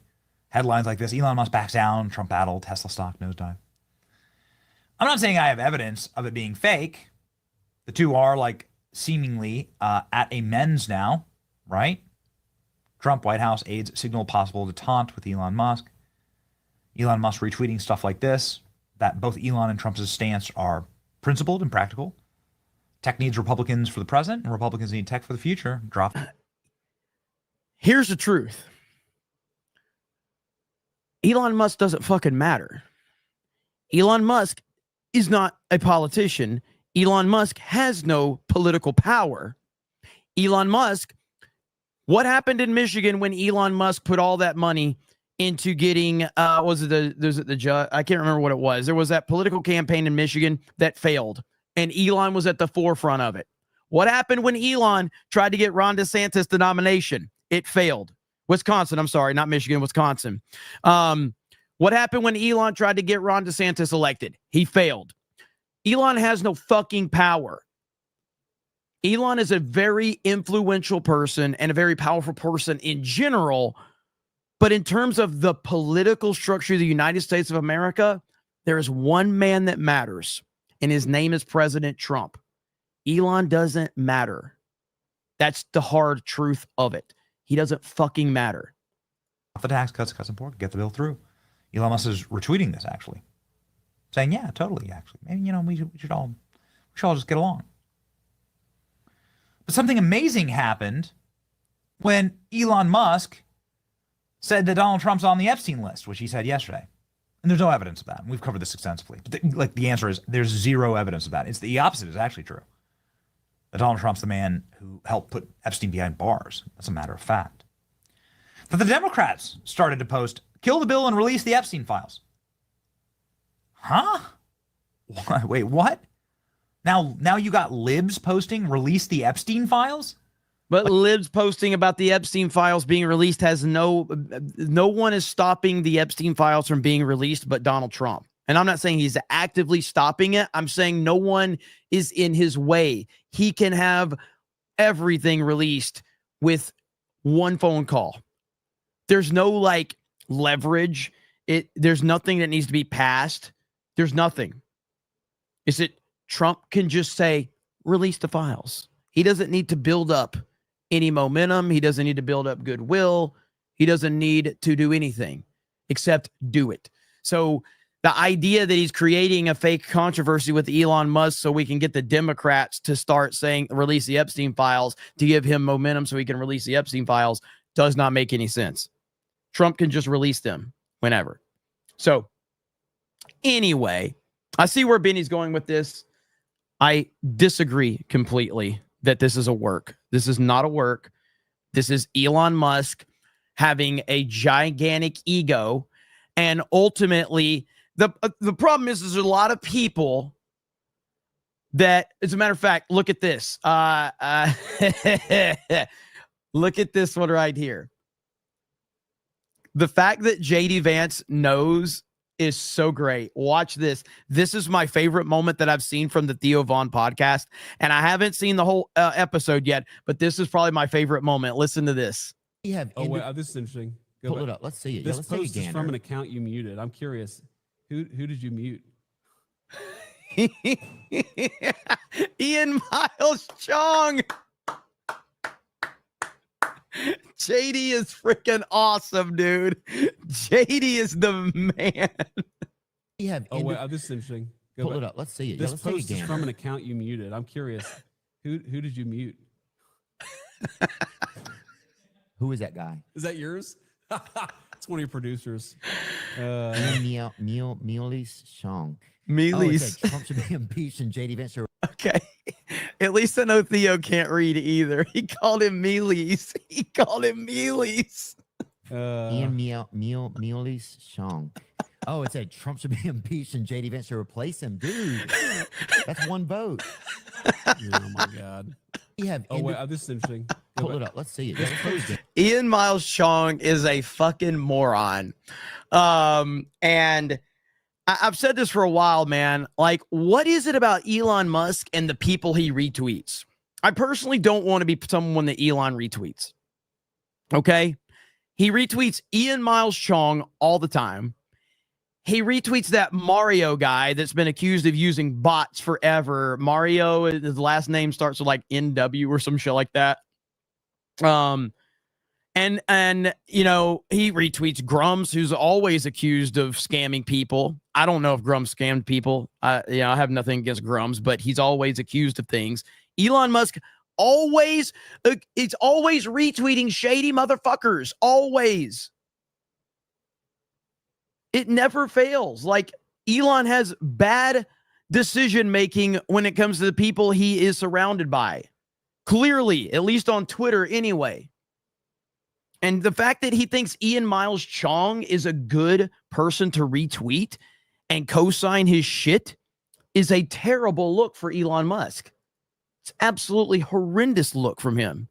Headlines like this: Elon Musk backs down, Trump battle, Tesla stock nosedive. I'm not saying I have evidence of it being fake. The two are seemingly at a men's now, right? Trump White House aides signal possible detente with Elon Musk. Elon Musk retweeting stuff like this, that both Elon and Trump's stance are principled and practical. Tech needs Republicans for the present, and Republicans need tech for the future. Drop. Here's the truth. Elon Musk doesn't fucking matter. Elon Musk is not a politician. Elon Musk has no political power. Elon Musk, what happened in Michigan when Elon Musk put all that money into getting, I can't remember what it was. There was that political campaign in Michigan that failed, and Elon was at the forefront of it. What happened when Elon tried to get Ron DeSantis the nomination? It failed. Wisconsin, I'm sorry, not Michigan, Wisconsin. What happened when Elon tried to get Ron DeSantis elected? He failed. Elon has no fucking power. Elon is a very influential person and a very powerful person in general. But in terms of the political structure of the United States of America, there is one man that matters, and his name is President Trump. Elon doesn't matter. That's the hard truth of it. He doesn't fucking matter. The tax cuts, cuts important, get the bill through. Elon Musk is retweeting this, actually, saying, yeah, totally, actually. Maybe, we should all just get along. But something amazing happened when Elon Musk said that Donald Trump's on the Epstein list, which he said yesterday. And there's no evidence of that. And we've covered this extensively. But the answer is there's zero evidence of that. It's the opposite is actually true. That Donald Trump's the man who helped put Epstein behind bars. That's a matter of fact. That the Democrats started to post, kill the bill and release the Epstein files. Huh? Wait, what? Now you got libs posting, release the Epstein files? But libs posting about the Epstein files being released has no one is stopping the Epstein files from being released but Donald Trump. And I'm not saying he's actively stopping it. I'm saying no one is in his way. He can have everything released with one phone call. There's no leverage. There's nothing that needs to be passed. There's nothing. Is it Trump can just say, release the files. He doesn't need to build up any momentum. He doesn't need to build up goodwill. He doesn't need to do anything except do it. So the idea that he's creating a fake controversy with Elon Musk so we can get the Democrats to start saying, release the Epstein files to give him momentum so he can release the Epstein files does not make any sense. Trump can just release them whenever. So anyway, I see where Benny's going with this. I disagree completely that this is a work. This is not a work. This is Elon Musk having a gigantic ego. And ultimately, the problem is there's a lot of people that, as a matter of fact, look at this. Look at this one right here. The fact that JD Vance knows is so great. Watch this. This is my favorite moment that I've seen from the Theo Vaughn podcast. And I haven't seen the whole episode yet, but this is probably my favorite moment. Listen to this. Wait, this is interesting. Pull it up. Let's see it. This let's post is from an account you muted. I'm curious. Who did you mute? Ian Miles Chong. JD is freaking awesome, dude. JD is the man. This is interesting. Pull it up. Let's see it. This post is from an account you muted. I'm curious. Who did you mute? Who is that guy? Is that yours? It's one of your producers. Mealy's Shong. Mealy's. Trump should be impeached and JD Vance. Okay. At least I know Theo can't read either. He called him Mealy's. Mealy's. Mealy's Shong. Oh, it said Trump should be impeached and JD Vance to replace him. Dude, that's one vote. Oh, my God. This is interesting. Pull it up. Let's see it. Ian Miles Chong is a fucking moron. And I've said this for a while, man. What is it about Elon Musk and the people he retweets? I personally don't want to be someone that Elon retweets. Okay? He retweets Ian Miles Chong all the time. He retweets that Mario guy that's been accused of using bots forever. Mario, his last name starts with NW or some shit like that. And he retweets Grums, who's always accused of scamming people. I don't know if Grums scammed people. I have nothing against Grums, but he's always accused of things. Elon Musk it's always retweeting shady motherfuckers. Always. It never fails. Like, Elon has bad decision making when it comes to the people he is surrounded by. Clearly, at least on Twitter anyway. And the fact that he thinks Ian Miles Chong is a good person to retweet and co-sign his shit is a terrible look for Elon Musk. It's absolutely horrendous look from him.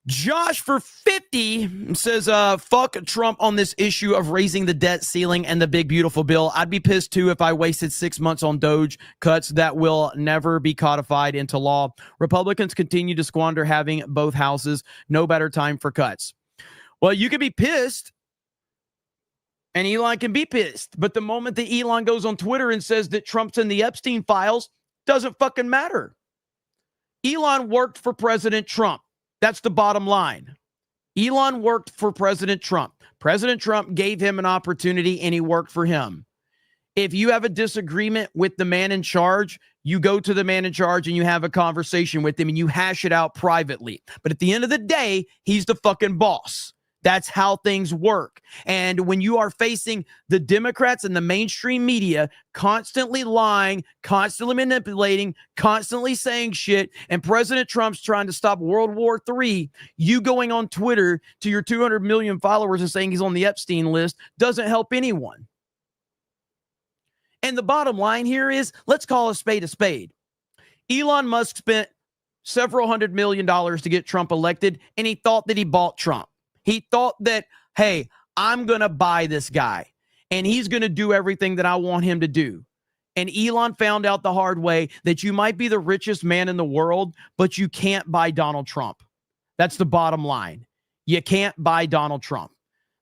Josh for 50 says, fuck Trump on this issue of raising the debt ceiling and the big beautiful bill. I'd be pissed too if I wasted 6 months on Doge cuts that will never be codified into law. Republicans continue to squander having both houses. No better time for cuts. Well, you could be pissed and Elon can be pissed. But the moment that Elon goes on Twitter and says that Trump's in the Epstein files, doesn't fucking matter. Elon worked for President Trump. That's the bottom line. Elon worked for President Trump. President Trump gave him an opportunity and he worked for him. If you have a disagreement with the man in charge, you go to the man in charge and you have a conversation with him and you hash it out privately. But at the end of the day, he's the fucking boss. That's how things work. And when you are facing the Democrats and the mainstream media constantly lying, constantly manipulating, constantly saying shit, and President Trump's trying to stop World War III, you going on Twitter to your 200 million followers and saying he's on the Epstein list doesn't help anyone. And the bottom line here is, let's call a spade a spade. Elon Musk spent several $100 million to get Trump elected, and he thought that he bought Trump. He thought that, hey, I'm going to buy this guy and he's going to do everything that I want him to do. And Elon found out the hard way that you might be the richest man in the world, but you can't buy Donald Trump. That's the bottom line. You can't buy Donald Trump.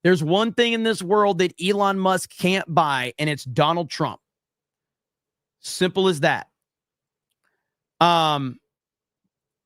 There's one thing in this world that Elon Musk can't buy, and it's Donald Trump. Simple as that.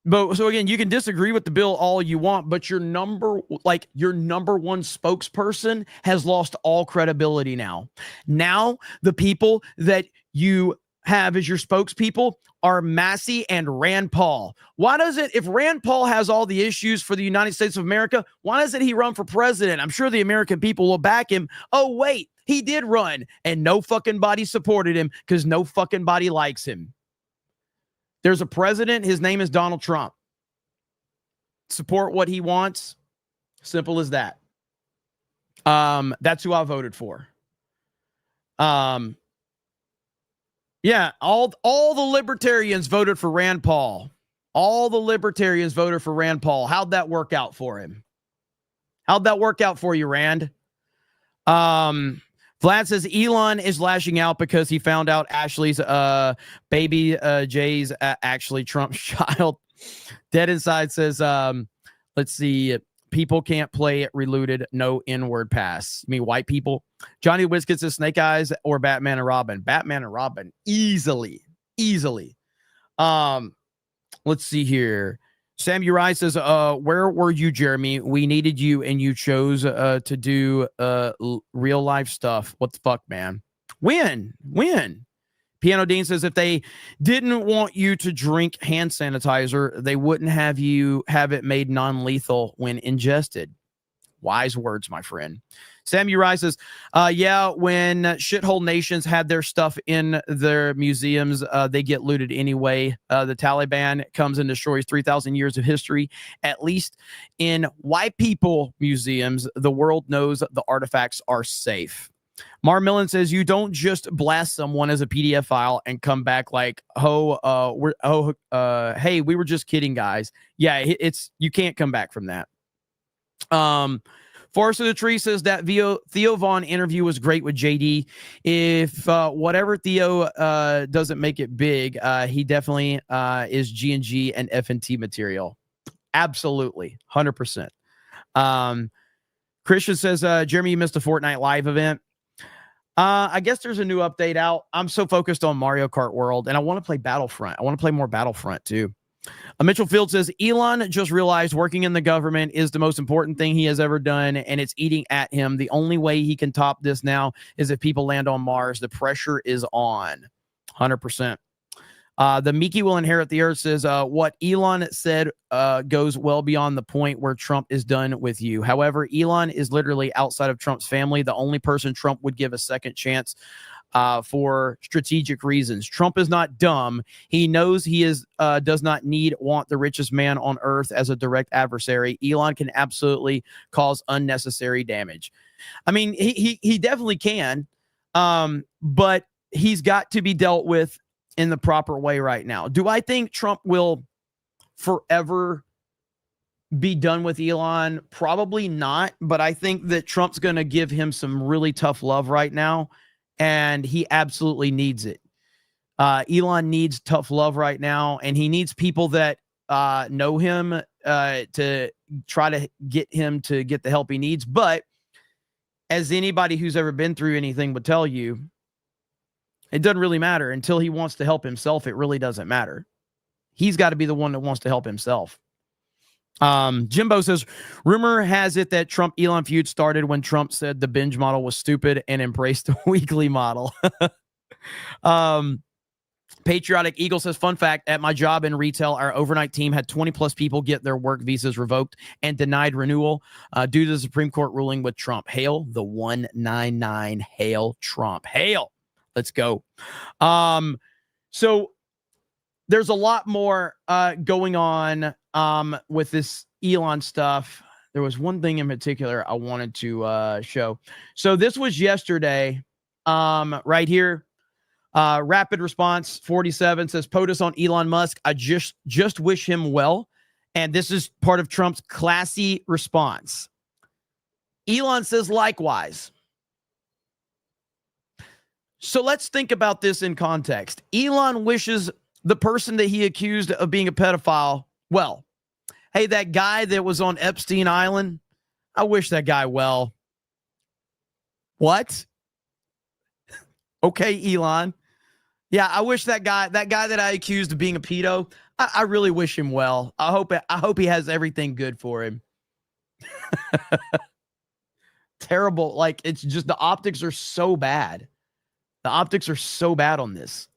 But so again, you can disagree with the bill all you want, but your number one spokesperson has lost all credibility now. Now, the people that you have as your spokespeople are Massey and Rand Paul. Why does it, if Rand Paul has all the issues for the United States of America, why doesn't he run for president? I'm sure the American people will back him. Oh, wait, he did run and no fucking body supported him because no fucking body likes him. There's a president. His name is Donald Trump. Support what he wants. Simple as that. That's who I voted for. Yeah, all the libertarians voted for Rand Paul. All the libertarians voted for Rand Paul. How'd that work out for him? How'd that work out for you, Rand? Vlad says Elon is lashing out because he found out Ashley's baby Jay's actually Trump's child. Dead Inside says, let's see, people can't play Relooted, no N-word pass. I mean, white people. Johnny Whiskett says Snake Eyes or Batman and Robin. Batman and Robin, easily. Let's see here. Sam Uri says, where were you, Jeremy? We needed you and you chose to do real life stuff. What the fuck, man? When? Piano Dean says, if they didn't want you to drink hand sanitizer, they wouldn't have you have it made non-lethal when ingested. Wise words, my friend. Sam Uri says, yeah, when shithole nations had their stuff in their museums, they get looted anyway. The Taliban comes and destroys 3,000 years of history. At least in white people museums, the world knows the artifacts are safe. Mar Millen says, you don't just blast someone as a PDF file and come back like, hey, we were just kidding, guys. Yeah, you can't come back from that. Forest of the Tree says that Theo Vaughn interview was great with JD. If whatever Theo doesn't make it big, he definitely is G&G and F&T material. Absolutely, 100%. Christian says, Jeremy, you missed a Fortnite live event. I guess there's a new update out. I'm so focused on Mario Kart World, and I want to play Battlefront. I want to play more Battlefront, too. Mitchell Field says, Elon just realized working in the government is the most important thing he has ever done, and it's eating at him. The only way he can top this now is if people land on Mars. The pressure is on. 100%. The Mickey will inherit the earth says, what Elon said goes well beyond the point where Trump is done with you. However, Elon is literally outside of Trump's family, the only person Trump would give a second chance for strategic reasons. Trump is not dumb. He knows he does not want the richest man on earth as a direct adversary. Elon can absolutely cause unnecessary damage. I mean, he definitely can, but he's got to be dealt with in the proper way right now. Do I think Trump will forever be done with Elon? Probably not, but I think that Trump's going to give him some really tough love right now, and he absolutely needs it. Elon needs tough love right now, and he needs people that know him to try to get him to get the help he needs. But as anybody who's ever been through anything would tell you, it doesn't really matter until he wants to help himself. It really doesn't matter. He's got to be the one that wants to help himself. Jimbo says, rumor has it that Trump-Elon feud started when Trump said the binge model was stupid and embraced the weekly model. Patriotic Eagle says, fun fact, at my job in retail, our overnight team had 20 plus people get their work visas revoked and denied renewal due to the Supreme Court ruling with Trump. Hail the 199. Hail Trump. Hail. Let's go. So there's a lot more going on with this Elon stuff. There was one thing in particular I wanted to show. So this was yesterday, right here. Rapid response 47 says, POTUS on Elon Musk. I just wish him well. And this is part of Trump's classy response. Elon says likewise. So let's think about this in context. Elon wishes the person that he accused of being a pedophile well. Hey, that guy that was on Epstein Island, I wish that guy well. What? Okay, Elon. Yeah, I wish that guy that I accused of being a pedo, I really wish him well. I hope he has everything good for him. Terrible. Like, it's just the optics are so bad. The optics are so bad on this.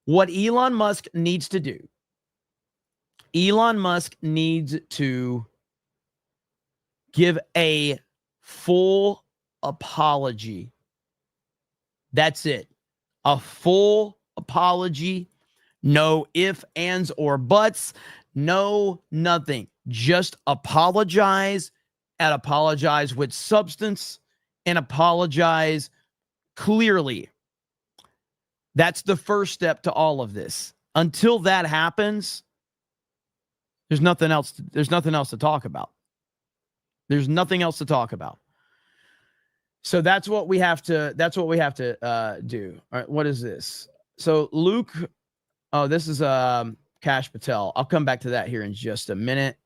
What Elon Musk needs to do, Elon Musk needs to give a full apology. That's it. A full apology. No ifs, ands, or buts. No, nothing. Just apologize and apologize with substance and apologize clearly. That's the first step to all of this. Until that happens, there's nothing else. There's nothing else to talk about. There's nothing else to talk about. So that's what we have to. That's what we have to do. All right. What is this? So Luke. Oh, this is Kash Patel. I'll come back to that here in just a minute.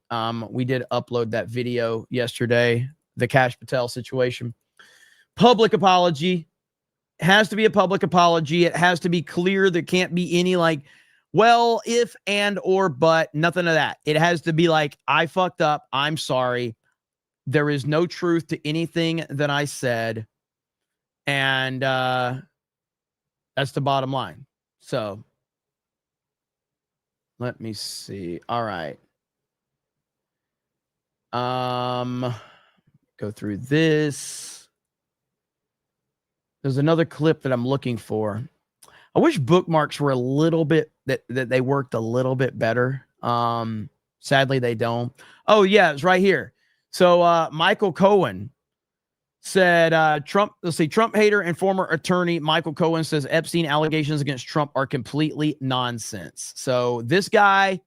We did upload that video yesterday. The Kash Patel situation. Public apology. Has to be a public apology. It has to be clear. There can't be any like, well, if, and, or, but, nothing of that. It has to be like, I fucked up. I'm sorry. There is no truth to anything that I said. And that's the bottom line. So let me see. All right. Go through this. There's another clip that I'm looking for. I wish bookmarks were a little bit, that they worked a little bit better. Sadly, they don't. Oh, yeah, it's right here. So Michael Cohen said, Trump hater and former attorney Michael Cohen says Epstein allegations against Trump are completely nonsense. So this guy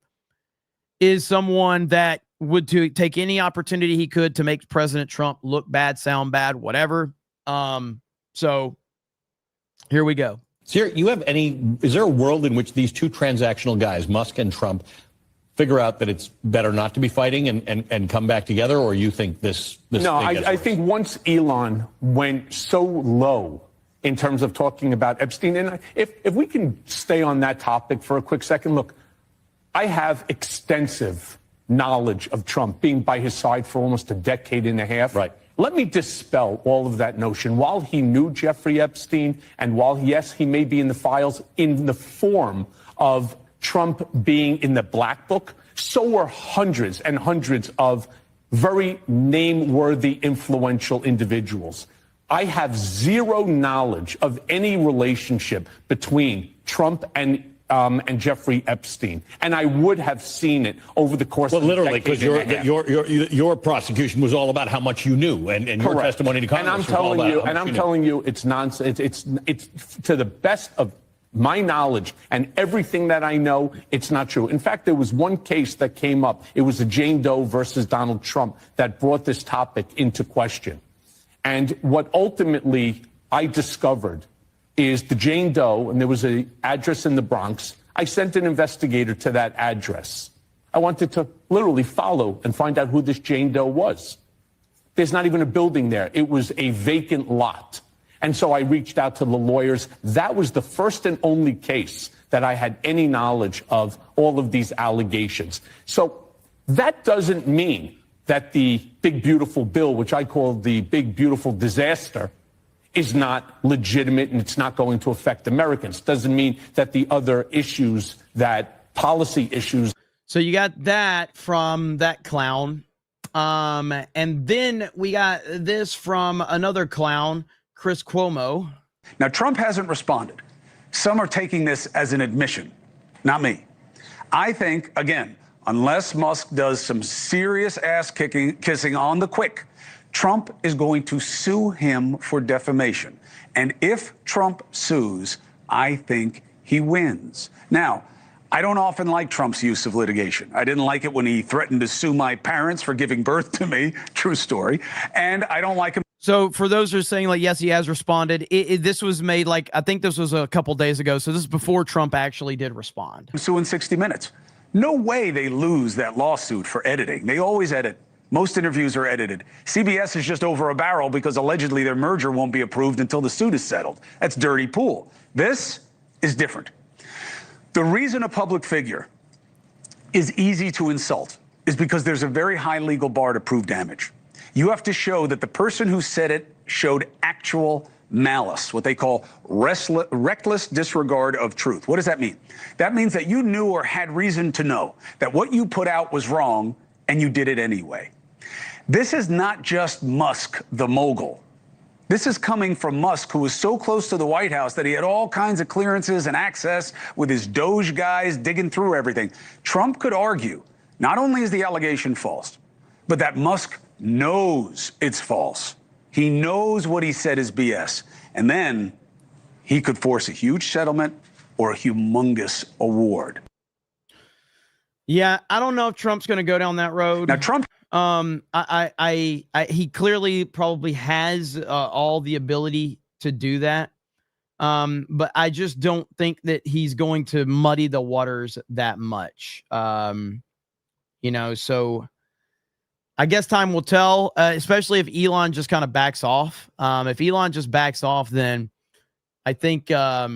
is someone that would take any opportunity he could to make President Trump look bad, sound bad, whatever. So here we go. Is there a world in which these two transactional guys, Musk and Trump, figure out that it's better not to be fighting and come back together? Or you think this No, I think once Elon went so low in terms of talking about Epstein, and if we can stay on that topic for a quick second, look, I have extensive knowledge of Trump, being by his side for almost a decade and a half. Right. Let me dispel all of that notion. While he knew Jeffrey Epstein, and while, yes, he may be in the files in the form of Trump being in the black book, so were hundreds and hundreds of very name-worthy, influential individuals. I have zero knowledge of any relationship between Trump and Jeffrey Epstein, and I would have seen it over the course of literally, because your prosecution was all about how much you knew, and your testimony to Congress was all about how much you knew. telling you, it's nonsense. It's to the best of my knowledge and everything that I know, it's not true. In fact, there was one case that came up. It was a Jane Doe versus Donald Trump that brought this topic into question. And what ultimately I discovered is the Jane Doe, and there was an address in the Bronx. I sent an investigator to that address. I wanted to literally follow and find out who this Jane Doe was. There's not even a building there. It was a vacant lot. And so I reached out to the lawyers. That was the first and only case that I had any knowledge of all of these allegations. So that doesn't mean that the big, beautiful bill, which I call the big, beautiful disaster, is not legitimate and it's not going to affect Americans. Doesn't mean that the other issues, that policy issues. So you got that from that clown. And then we got this from another clown, Chris Cuomo. Now, Trump hasn't responded. Some are taking this as an admission, not me. I think, again, unless Musk does some serious ass-kissing on the quick, Trump is going to sue him for defamation. And if Trump sues, I think he wins. Now, I don't often like Trump's use of litigation. I didn't like it when he threatened to sue my parents for giving birth to me. True story. And I don't like him. So for those who are saying, like, yes, he has responded, this was made, like, I think this was a couple days ago. So this is before Trump actually did respond. Sue in 60 Minutes. No way they lose that lawsuit for editing. They always edit. Most interviews are edited. CBS is just over a barrel because allegedly their merger won't be approved until the suit is settled. That's dirty pool. This is different. The reason a public figure is easy to insult is because there's a very high legal bar to prove damage. You have to show that the person who said it showed actual malice, what they call reckless disregard of truth. What does that mean? That means that you knew or had reason to know that what you put out was wrong and you did it anyway. This is not just Musk, the mogul. This is coming from Musk, who was so close to the White House that he had all kinds of clearances and access with his Doge guys digging through everything. Trump could argue not only is the allegation false, but that Musk knows it's false. He knows what he said is BS. And then he could force a huge settlement or a humongous award. Yeah, I don't know if Trump's going to go down that road. Now, Trump, he clearly probably has all the ability to do that. But I just don't think that he's going to muddy the waters that much. You know, so I guess time will tell, especially if Elon just kind of backs off. If Elon just backs off, then I think, let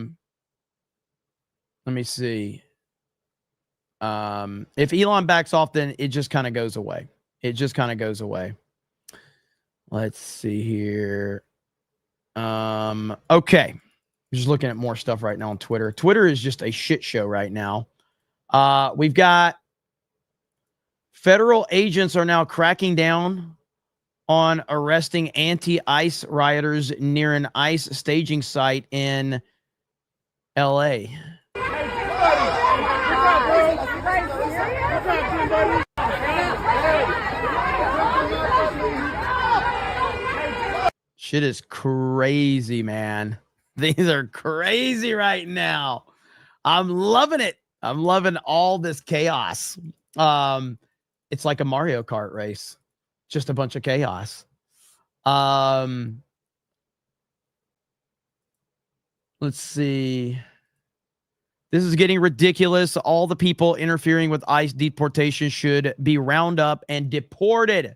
me see. If Elon backs off, then it just kind of goes away. It just kind of goes away. Let's see here. Okay. Just looking at more stuff right now on Twitter. Twitter is just a shit show right now. We've got federal agents are now cracking down on arresting anti-ICE rioters near an ICE staging site in LA. Shit is crazy, man. These are crazy right now. I'm loving it. I'm loving all this chaos. It's like a Mario Kart race. Just a bunch of chaos. Let's see. This is getting ridiculous. All the people interfering with ICE deportation should be rounded up and deported.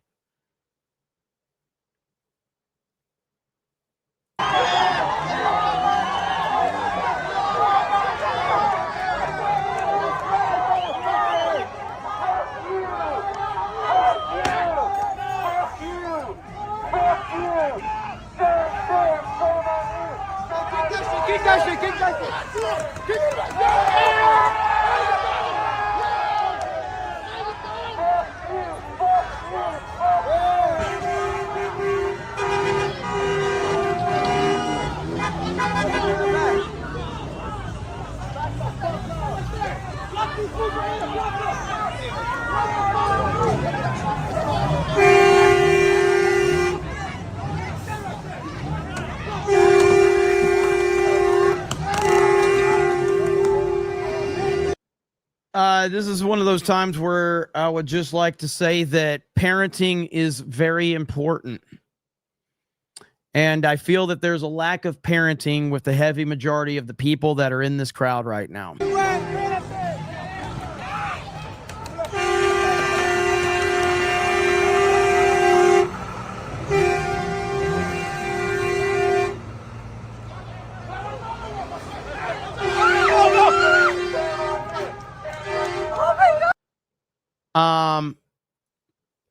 Keep that shit. This is one of those times where I would just like to say that parenting is very important. And I feel that there's a lack of parenting with the heavy majority of the people that are in this crowd right now.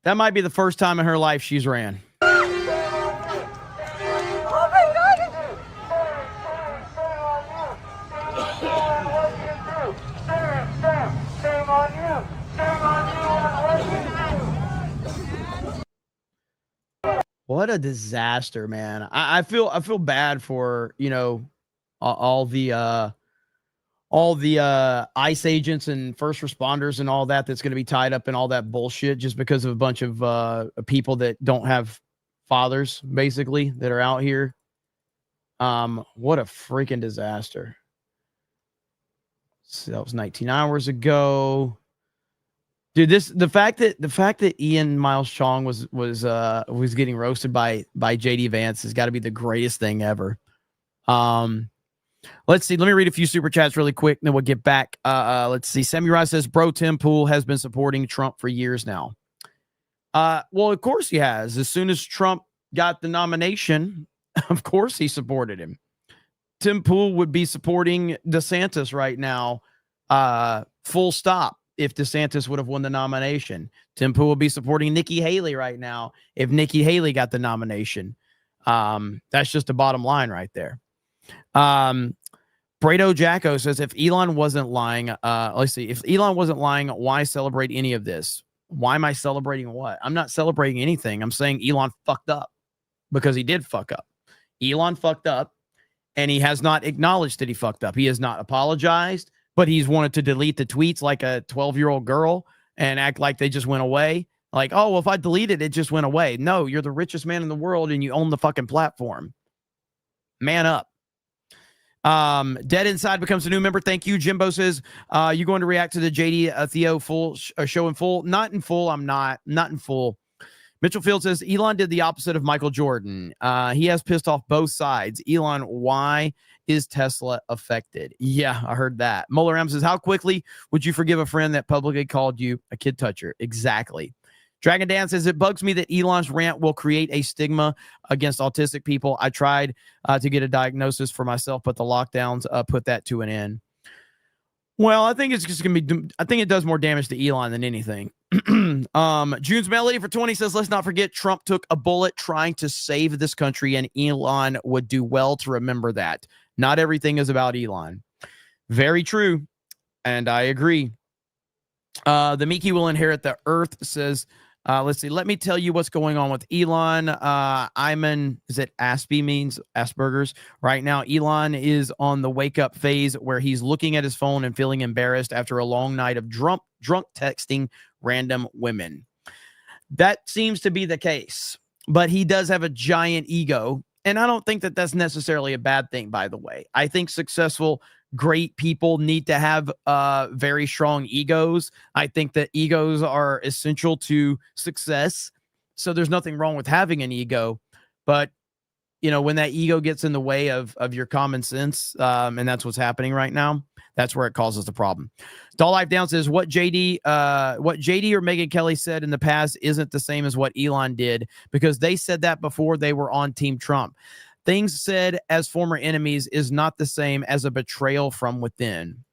That might be the first time in her life she's ran. What a disaster, man. I feel bad for, you know, all the ICE agents and first responders and all that's going to be tied up in all that bullshit just because of a bunch of people that don't have fathers, basically, that are out here. What a freaking disaster. So that was 19 hours ago. Dude, the fact that Ian Miles Chong was getting roasted by JD Vance has got to be the greatest thing ever. Let's see. Let me read a few super chats really quick, and then we'll get back. Let's see. Sammy Rice says, "Bro, Tim Pool has been supporting Trump for years now." Well, of course he has. As soon as Trump got the nomination, of course he supported him. Tim Pool would be supporting DeSantis right now, full stop. If DeSantis would have won the nomination, Tim Pool would be supporting Nikki Haley right now if Nikki Haley got the nomination. That's just the bottom line right there. Brado Jacko says, if Elon wasn't lying, let's see. If Elon wasn't lying, why celebrate any of this? Why am I celebrating what? I'm not celebrating anything. I'm saying Elon fucked up because he did fuck up. Elon fucked up and he has not acknowledged that he fucked up. He has not apologized, but he's wanted to delete the tweets like a 12-year-old girl and act like they just went away. Like, oh, well, if I deleted it, just went away. No, you're the richest man in the world and you own the fucking platform. Man up. Dead Inside becomes a new member. Thank you. Jimbo says, you going to react to the JD Theo full show in full? Not in full. I'm not in full. Mitchell Field says, Elon did the opposite of Michael Jordan. He has pissed off both sides. Elon, why is Tesla affected? Yeah, I heard that. Muller M says, how quickly would you forgive a friend that publicly called you a kid toucher? Exactly. Dragon Dan says, it bugs me that Elon's rant will create a stigma against autistic people. I tried to get a diagnosis for myself, but the lockdowns put that to an end. Well, I think it's just going to be, I think it does more damage to Elon than anything. June's Melody for 20 says, let's not forget Trump took a bullet trying to save this country, and Elon would do well to remember that. Not everything is about Elon. Very true. And I agree. The Miki will inherit the earth says, let's see. Let me tell you what's going on with Elon. Iman, is it Aspie means Asperger's? Right now, Elon is on the wake up phase where he's looking at his phone and feeling embarrassed after a long night of drunk texting random women. That seems to be the case, but he does have a giant ego. And I don't think that that's necessarily a bad thing, by the way. I think successful, great people need to have very strong egos. I think that egos are essential to success. So there's nothing wrong with having an ego. But, you know, when that ego gets in the way of your common sense, and that's what's happening right now, that's where it causes the problem. Doll Life Down says, what JD or Megyn Kelly said in the past isn't the same as what Elon did, because they said that before they were on Team Trump. Things said as former enemies is not the same as a betrayal from within.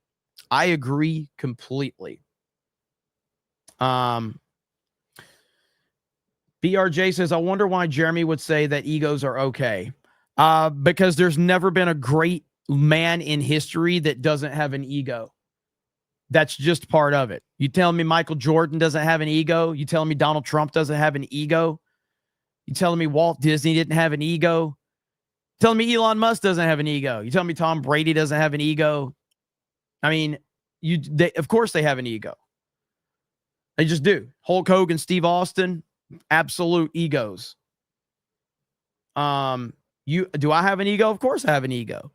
I agree completely. BRJ says, I wonder why Jeremy would say that egos are okay. Because there's never been a great man in history that doesn't have an ego. That's just part of it. You telling me Michael Jordan doesn't have an ego? You telling me Donald Trump doesn't have an ego? You telling me Walt Disney didn't have an ego? Telling me Elon Musk doesn't have an ego? You telling me Tom Brady doesn't have an ego? I mean, of course they have an ego. They just do. Hulk Hogan, Steve Austin, absolute egos. Do I have an ego? Of course I have an ego.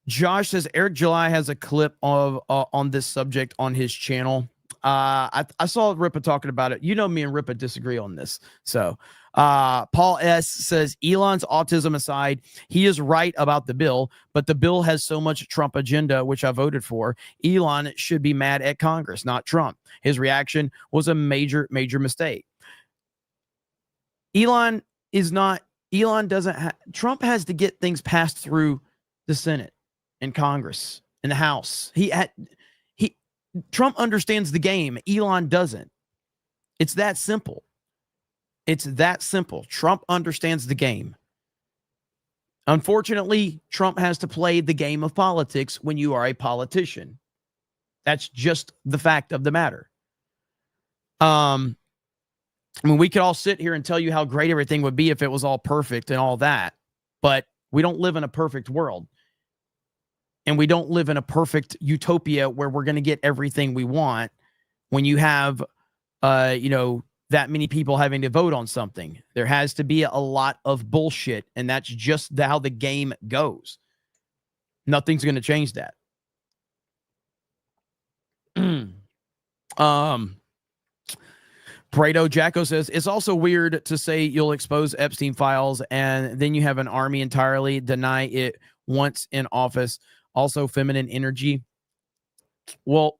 Josh says Eric July has a clip of on this subject on his channel. I saw Ripa talking about it. You know, me and Ripa disagree on this. So Paul S says Elon's autism aside, he is right about the bill, but the bill has so much Trump agenda, which I voted for. Elon should be mad at Congress, not Trump. His reaction was a major mistake. Elon doesn't Trump has to get things passed through the Senate and Congress and the House. Trump understands the game. Elon doesn't. It's that simple. It's that simple. Trump understands the game. Unfortunately, Trump has to play the game of politics when you are a politician. That's just the fact of the matter. I mean, we could all sit here and tell you how great everything would be if it was all perfect and all that, but we don't live in a perfect world. And we don't live in a perfect utopia where we're going to get everything we want when you have, that many people having to vote on something. There has to be a lot of bullshit, and that's just how the game goes. Nothing's going to change that. Prado Jacko says, it's also weird to say you'll expose Epstein files and then you have an army entirely deny it once in office. Also feminine energy. Well,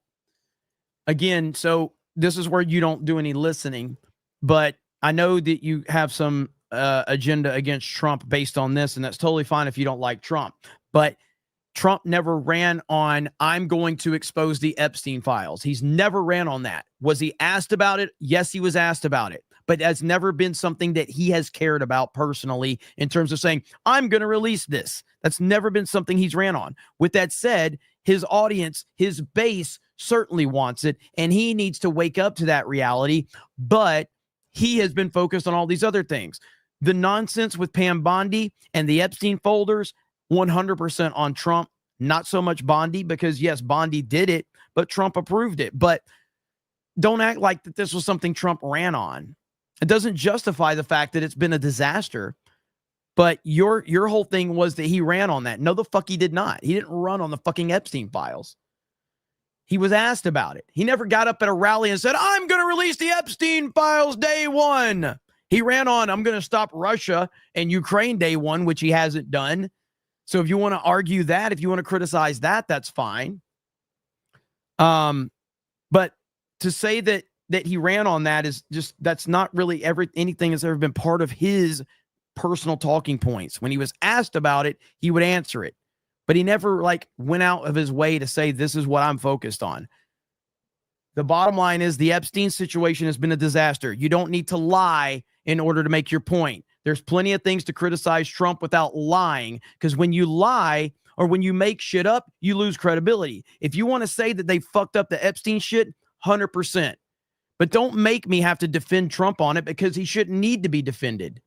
again, so this is where you don't do any listening, but I know that you have some agenda against Trump based on this, and that's totally fine if you don't like Trump. But Trump never ran on, I'm going to expose the Epstein files. He's never ran on that. Was he asked about it? Yes, he was asked about it. But that's never been something that he has cared about personally in terms of saying, I'm going to release this. That's never been something he's ran on. With that said, his audience, his base certainly wants it, and he needs to wake up to that reality. But he has been focused on all these other things. The nonsense with Pam Bondi and the Epstein folders, 100% on Trump, not so much Bondi, because yes, Bondi did it, but Trump approved it. But don't act like that this was something Trump ran on. It doesn't justify the fact that it's been a disaster. But your whole thing was that he ran on that. No, the fuck he did not. He didn't run on the fucking Epstein files. He was asked about it. He never got up at a rally and said, I'm going to release the Epstein files day one. He ran on, I'm going to stop Russia and Ukraine day one, which he hasn't done. So if you want to argue that, if you want to criticize that, that's fine. But to say that he ran on that is just, that's not really anything that's ever been part of his personal talking points. When he was asked about it, he would answer it. But he never went out of his way to say, this is what I'm focused on. The bottom line is the Epstein situation has been a disaster. You don't need to lie in order to make your point. There's plenty of things to criticize Trump without lying, because when you lie or when you make shit up, you lose credibility. If you want to say that they fucked up the Epstein shit, 100%. But don't make me have to defend Trump on it, because he shouldn't need to be defended.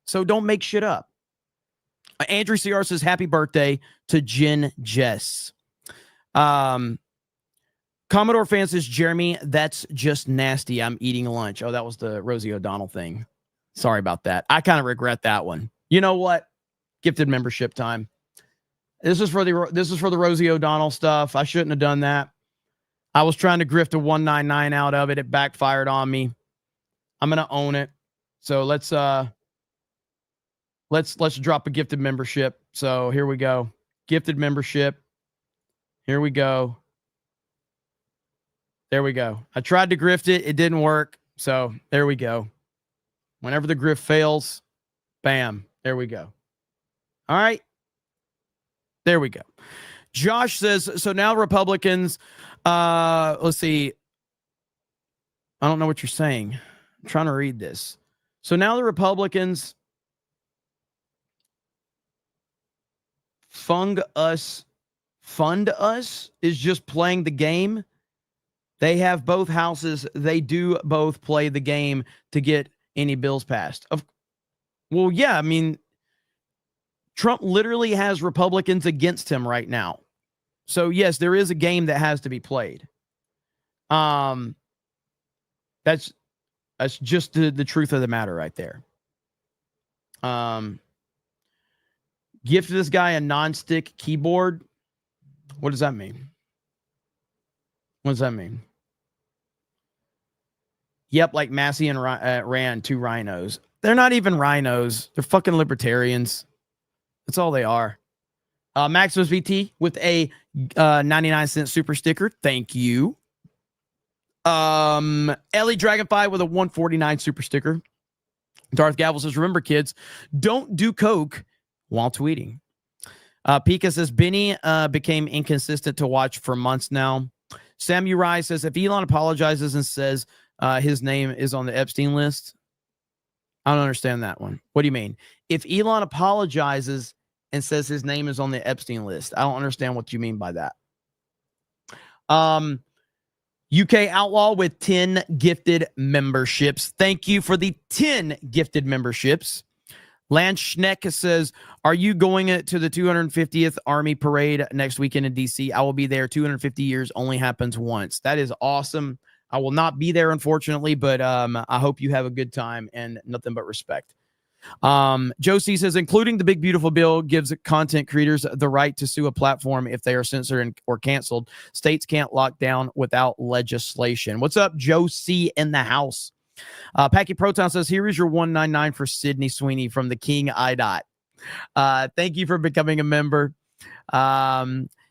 So don't make shit up. Andrew CR says, happy birthday to Jen Jess. Commodore fan says, Jeremy, that's just nasty. I'm eating lunch. Oh, that was the Rosie O'Donnell thing. Sorry about that. I kind of regret that one. You know what? Gifted membership time. This is for the Rosie O'Donnell stuff. I shouldn't have done that. I was trying to grift a 199 out of it. It backfired on me. I'm going to own it. So let's drop a gifted membership. So here we go. Gifted membership. Here we go. There we go. I tried to grift it. It didn't work. So there we go. Whenever the grift fails, bam, there we go. All right. There we go. Josh says, so now Republicans, let's see. I don't know what you're saying. I'm trying to read this. So now the Republicans fund us is just playing the game. They have both houses. They do both play the game to get any bills passed. Well, yeah, I mean, Trump literally has Republicans against him right now. So yes, there is a game that has to be played. That's just the truth of the matter right there. Gift this guy a non-stick keyboard. What does that mean? What does that mean? Yep, like Massey and Rand, 2 rhinos. They're not even rhinos. They're fucking libertarians. That's all they are. Maximus VT with a 99-cent super sticker. Thank you. Ellie Dragonfly with a 149 super sticker. Darth Gavel says, remember, kids, don't do coke while tweeting. Pika says, Benny became inconsistent to watch for months now. Sam Uri says, if Elon apologizes and says his name is on the Epstein list, I don't understand that one. What do you mean? If Elon apologizes and says his name is on the Epstein list, I don't understand what you mean by that. UK Outlaw with 10 gifted memberships. Thank you for the 10 gifted memberships. Lance Schneck says, are you going to the 250th Army Parade next weekend in DC? I will be there. 250 years only happens once. That is awesome. I will not be there, unfortunately, but I hope you have a good time and nothing but respect. Josie says, including the big beautiful bill gives content creators the right to sue a platform if they are censored or canceled. States can't lock down without legislation. What's up, Josie in the house? Packy Proton says, here is your 199 for Sydney Sweeney from the King IDOT. Thank you for becoming a member.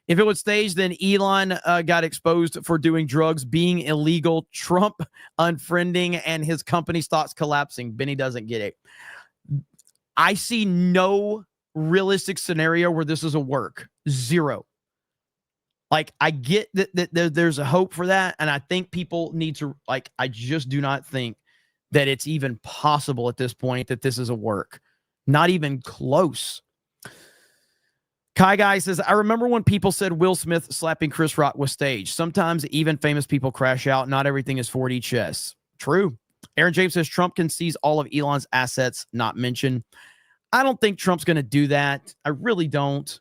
If it was staged, then Elon got exposed for doing drugs, being illegal, Trump unfriending, and his company stocks collapsing. Benny doesn't get it. I see no realistic scenario where this is a work. Zero. Like, I get that there's a hope for that, and I think people need to, like, I just do not think that it's even possible at this point that this is a work. Not even close. Kai Guy says, I remember when people said Will Smith slapping Chris Rock was staged. Sometimes even famous people crash out. Not everything is 4D chess. True. Aaron James says Trump can seize all of Elon's assets, not mentioned. I don't think Trump's going to do that. I really don't.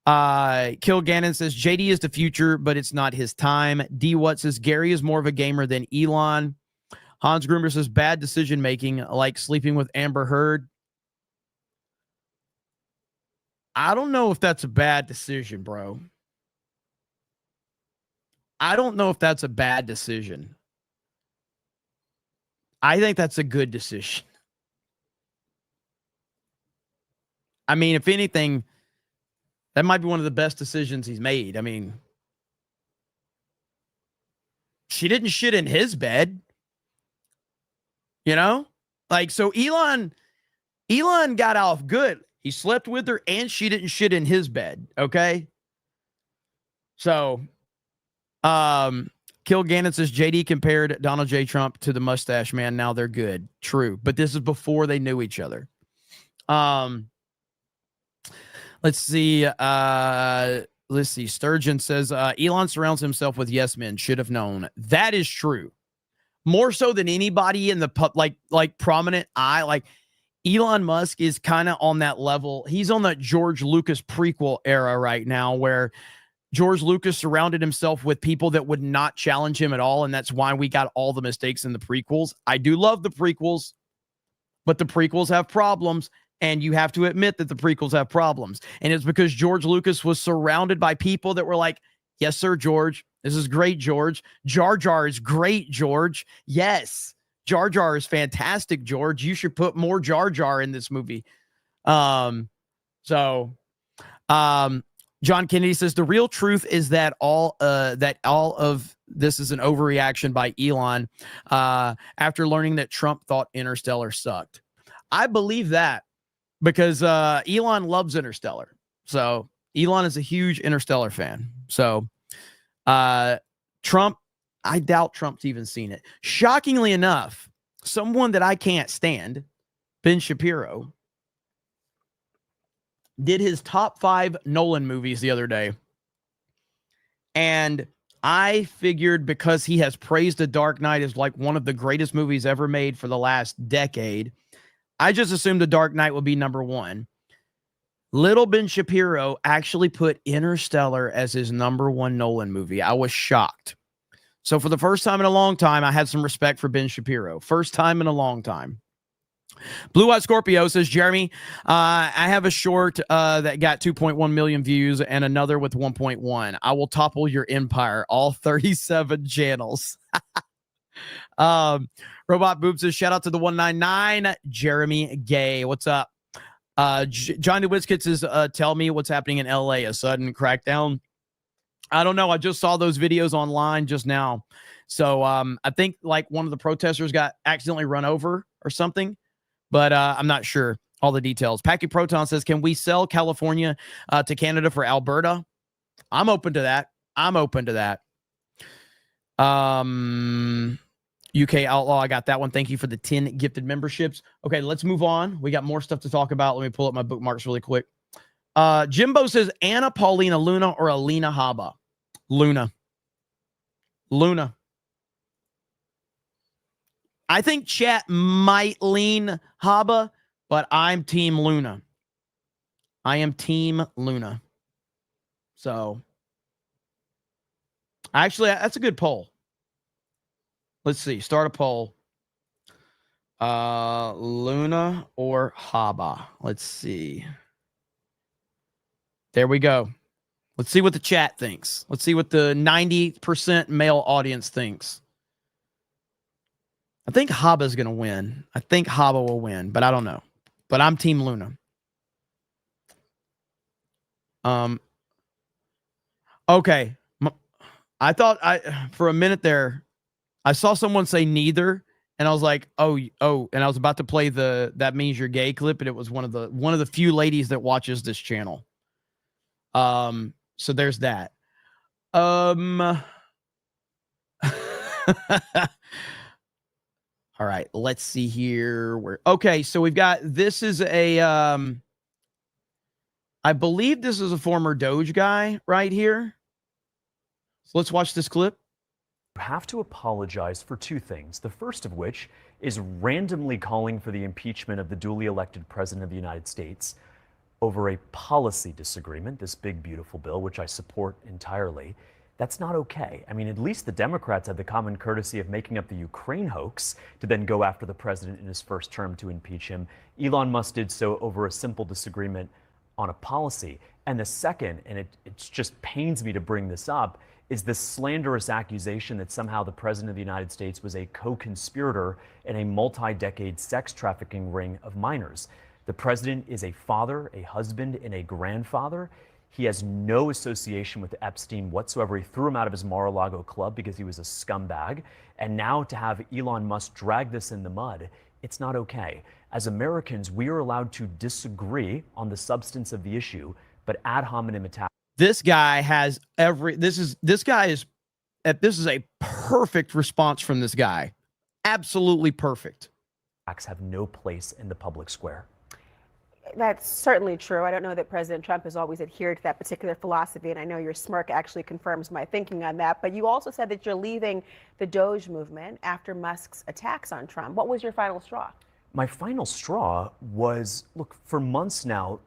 Kill Gannon says JD is the future, but it's not his time. D. Watt says Gary is more of a gamer than Elon. Hans Gruber says bad decision making, like sleeping with Amber Heard. I don't know if that's a bad decision, bro. I don't know if that's a bad decision. I think that's a good decision. I mean, if anything, that might be one of the best decisions he's made. I mean, she didn't shit in his bed. You know? Like, so Elon got off good. He slept with her and she didn't shit in his bed. Okay? So, Kill Gannon says JD compared Donald J. Trump to the mustache man. Now they're good. True. But this is before they knew each other. Let's see. Sturgeon says Elon surrounds himself with yes men. Should have known. That is true. More so than anybody in the like prominent eye. Like Elon Musk is kind of on that level. He's on the George Lucas prequel era right now, where George Lucas surrounded himself with people that would not challenge him at all, and that's why we got all the mistakes in the prequels. I do love the prequels, but the prequels have problems, and you have to admit that the prequels have problems. And it's because George Lucas was surrounded by people that were like, yes, sir, George. This is great, George. Jar Jar is great, George. Yes, Jar Jar is fantastic, George. You should put more Jar Jar in this movie. John Kennedy says the real truth is that all of this is an overreaction by Elon after learning that Trump thought Interstellar sucked. I believe that because Elon loves Interstellar. So Elon is a huge Interstellar fan. So Trump, I doubt Trump's even seen it. Shockingly enough, someone that I can't stand, Ben Shapiro, did his top 5 Nolan movies the other day. And I figured because he has praised The Dark Knight as like one of the greatest movies ever made for the last decade, I just assumed The Dark Knight would be number 1. Little Ben Shapiro actually put Interstellar as his number 1 Nolan movie. I was shocked. So for the first time in a long time, I had some respect for Ben Shapiro. First time in a long time. Blue Eyed Scorpio says, Jeremy, I have a short that got 2.1 million views and another with 1.1. I will topple your empire, all 37 channels. Robot Boob says, shout out to the 199, Jeremy Gay. What's up? Johnny Whiskett says, tell me what's happening in LA, a sudden crackdown. I don't know. I just saw those videos online just now. So I think like one of the protesters got accidentally run over or something. But I'm not sure all the details. Packy Proton says, can we sell California to Canada for Alberta? I'm open to that. UK Outlaw, I got that one. Thank you for the 10 gifted memberships. Okay, let's move on. We got more stuff to talk about. Let me pull up my bookmarks really quick. Jimbo says, Anna Paulina Luna or Alina Haba? Luna. I think chat might lean Haba, but I'm Team Luna. I am Team Luna. So, actually, that's a good poll. Let's see. Start a poll. Luna or Haba? Let's see. There we go. Let's see what the chat thinks. Let's see what the 90% male audience thinks. I think Haba's going to win. I think Haba will win, but I don't know. But I'm Team Luna. Okay. I thought for a minute there, I saw someone say neither, and I was like, oh, and I was about to play the "That Means You're Gay" clip, and it was one of the few ladies that watches this channel. So there's that. All right, let's see here. Okay, so we've got, this is a, I believe this is a former Doge guy right here. So let's watch this clip. You have to apologize for two things. The first of which is randomly calling for the impeachment of the duly elected president of the United States over a policy disagreement, this big, beautiful bill, which I support entirely. That's not okay. I mean, at least the Democrats had the common courtesy of making up the Ukraine hoax to then go after the president in his first term to impeach him. Elon Musk did so over a simple disagreement on a policy. And the second, and it just pains me to bring this up, is this slanderous accusation that somehow the president of the United States was a co-conspirator in a multi-decade sex trafficking ring of minors. The president is a father, a husband, and a grandfather. He has no association with Epstein whatsoever. He threw him out of his Mar-a-Lago club because he was a scumbag. And now to have Elon Musk drag this in the mud, it's not okay. As Americans, we are allowed to disagree on the substance of the issue, but ad hominem attacks. This guy has this is a perfect response from this guy. Absolutely perfect. Have no place in the public square. That's certainly true. I don't know that President Trump has always adhered to that particular philosophy, and I know your smirk actually confirms my thinking on that. But you also said that you're leaving the Doge movement after Musk's attacks on Trump. What was your final straw? My final straw was, look, for months now,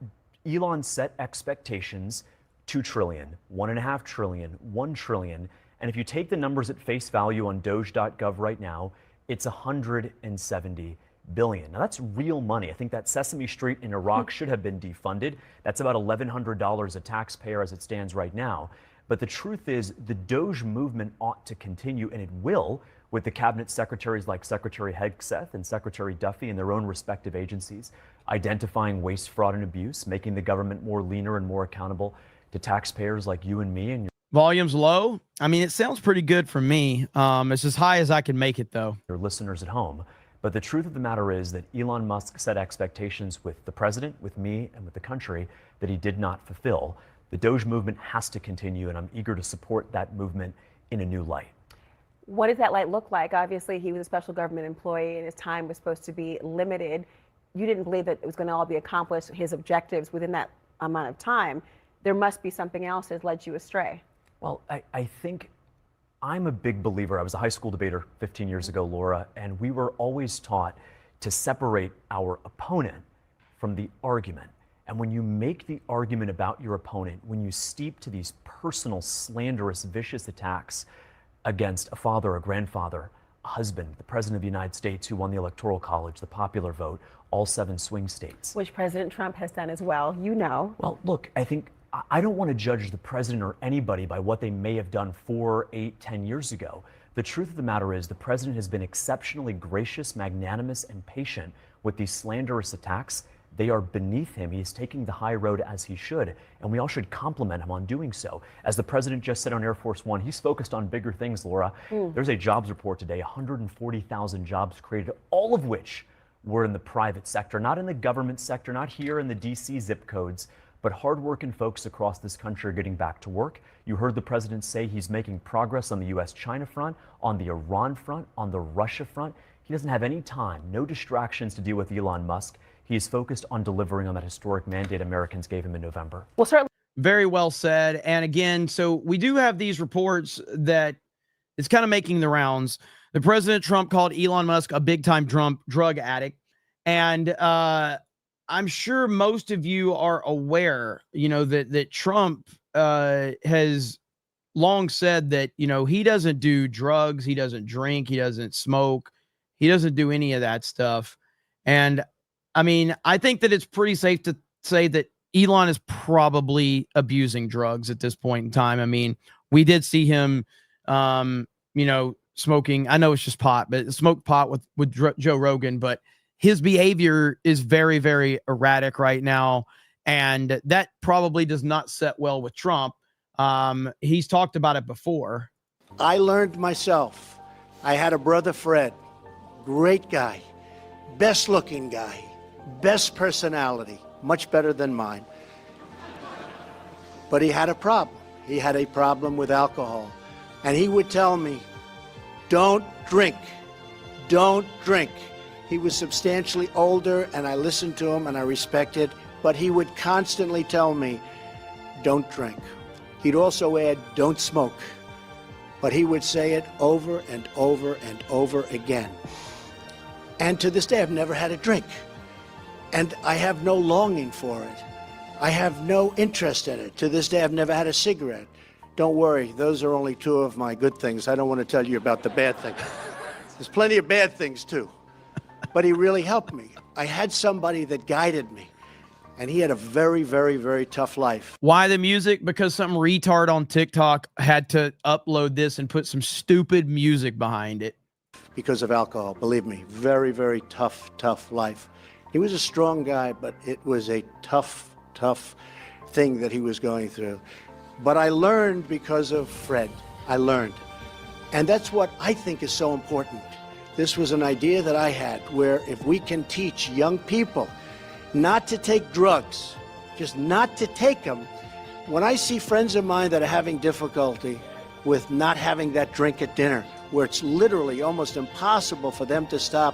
Elon set expectations, 2 trillion, 1.5 trillion, 1 trillion. And if you take the numbers at face value on Doge.gov right now, it's 170 billion. Now that's real money. I think that Sesame Street in Iraq should have been defunded. That's about $1,100 a taxpayer as it stands right now. But the truth is the Doge movement ought to continue, and it will, with the cabinet secretaries like Secretary Hegseth and Secretary Duffy in their own respective agencies, identifying waste, fraud, and abuse, making the government more leaner and more accountable to taxpayers like you and me. And volume's low. I mean, it sounds pretty good for me. It's as high as I can make it, though. Your listeners at home. But the truth of the matter is that Elon Musk set expectations with the president, with me, and with the country that he did not fulfill. The Doge movement has to continue, and I'm eager to support that movement in a new light. What does that light look like? Obviously, he was a special government employee, and his time was supposed to be limited. You didn't believe that it was going to all be accomplished, his objectives, within that amount of time. There must be something else that has led you astray. Well, I think I'm a big believer. I was a high school debater 15 years ago, Laura, and we were always taught to separate our opponent from the argument. And when you make the argument about your opponent, when you steep to these personal, slanderous, vicious attacks against a father, a grandfather, husband, the president of the United States, who won the Electoral College, the popular vote, all 7 swing states. Which President Trump has done as well, you know. Well, look, I think I don't want to judge the president or anybody by what they may have done 4, 8, 10 years ago. The truth of the matter is the president has been exceptionally gracious, magnanimous, and patient with these slanderous attacks. They are beneath him. He is taking the high road as he should, and we all should compliment him on doing so. As the president just said on Air Force One, he's focused on bigger things, Laura. There's a jobs report today, 140,000 jobs created, all of which were in the private sector, not in the government sector, not here in the DC zip codes, but hardworking folks across this country are getting back to work. You heard the president say he's making progress on the U.S.-China front, on the Iran front, on the Russia front. He doesn't have any time, no distractions to deal with Elon Musk. He is focused on delivering on that historic mandate Americans gave him in November. Well, certainly. Very well said. And again, so we do have these reports that it's kind of making the rounds. The President Trump called Elon Musk a big-time drug addict. And I'm sure most of you are aware, you know, that Trump has long said that, you know, he doesn't do drugs, he doesn't drink, he doesn't smoke, he doesn't do any of that stuff. And I mean, I think that it's pretty safe to say that Elon is probably abusing drugs at this point in time. I mean, we did see him, you know, smoking. I know it's just pot, but smoked pot with Joe Rogan, but his behavior is very, very erratic right now. And that probably does not set well with Trump. He's talked about it before. I learned myself. I had a brother, Fred, great guy, best looking guy, best personality, much better than mine. But he had a problem. He had a problem with alcohol. And he would tell me, don't drink, don't drink. He was substantially older, and I listened to him and I respected, but he would constantly tell me, don't drink. He'd also add, don't smoke. But he would say it over and over and over again. And to this day, I've never had a drink. And I have no longing for it. I have no interest in it. To this day, I've never had a cigarette. Don't worry, those are only 2 of my good things. I don't want to tell you about the bad things. There's plenty of bad things, too. But he really helped me. I had somebody that guided me. And he had a very, very, very tough life. Why the music? Because some retard on TikTok had to upload this and put some stupid music behind it. Because of alcohol, believe me. Very, very tough life. He was a strong guy, but it was a tough thing that he was going through. But I learned because of Fred. I learned. And that's what I think is so important. This was an idea that I had where if we can teach young people not to take drugs, just not to take them. When I see friends of mine that are having difficulty with not having that drink at dinner, where it's literally almost impossible for them to stop,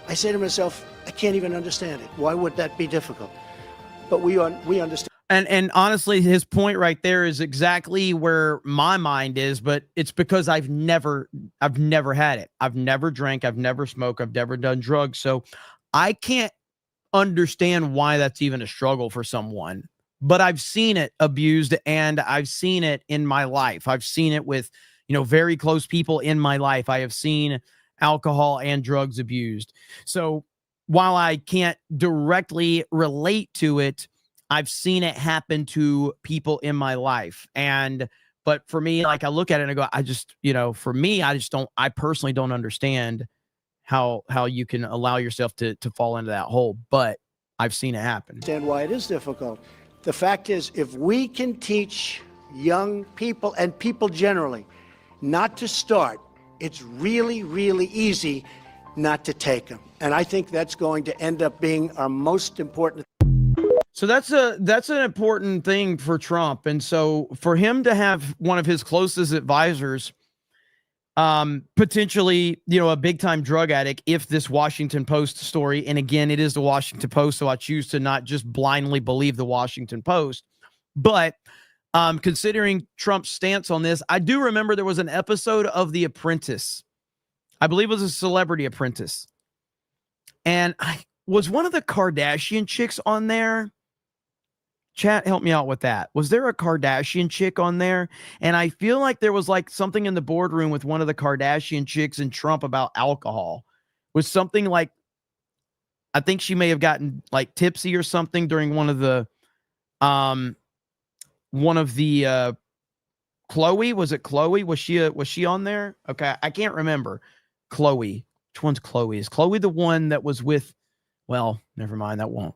I say to myself, I can't even understand it. Why would that be difficult? But we understand. And honestly, his point right there is exactly where my mind is, but it's because I've never had it. I've never drank, I've never smoked, I've never done drugs. So I can't understand why that's even a struggle for someone. But I've seen it abused, and I've seen it in my life. I've seen it with, you know, very close people in my life. I have seen alcohol and drugs abused. So while I can't directly relate to it, I've seen it happen to people in my life. But for me, like, I look at it and I go, I just, you know, for me, I personally don't understand how you can allow yourself to fall into that hole, but I've seen it happen. Understand why it is difficult. The fact is, if we can teach young people and people generally not to start, it's really, really easy not to take them. And I think that's going to end up being our most important. So that's an important thing for Trump. And so for him to have one of his closest advisors, potentially, you know, a big time drug addict, if this Washington Post story, and again, it is the Washington Post, so I choose to not just blindly believe the Washington Post, but considering Trump's stance on this, I do remember there was an episode of The Apprentice. I believe it was a Celebrity Apprentice. And was one of the Kardashian chicks on there? Chat, help me out with that. Was there a Kardashian chick on there? And I feel like there was like something in the boardroom with one of the Kardashian chicks and Trump about alcohol. Was something like, I think she may have gotten like tipsy or something during one of the Chloe, was it Chloe? Was she on there? Okay, I can't remember. Chloe. Which one's Chloe? Is Chloe the one that was with, well, never mind, that won't.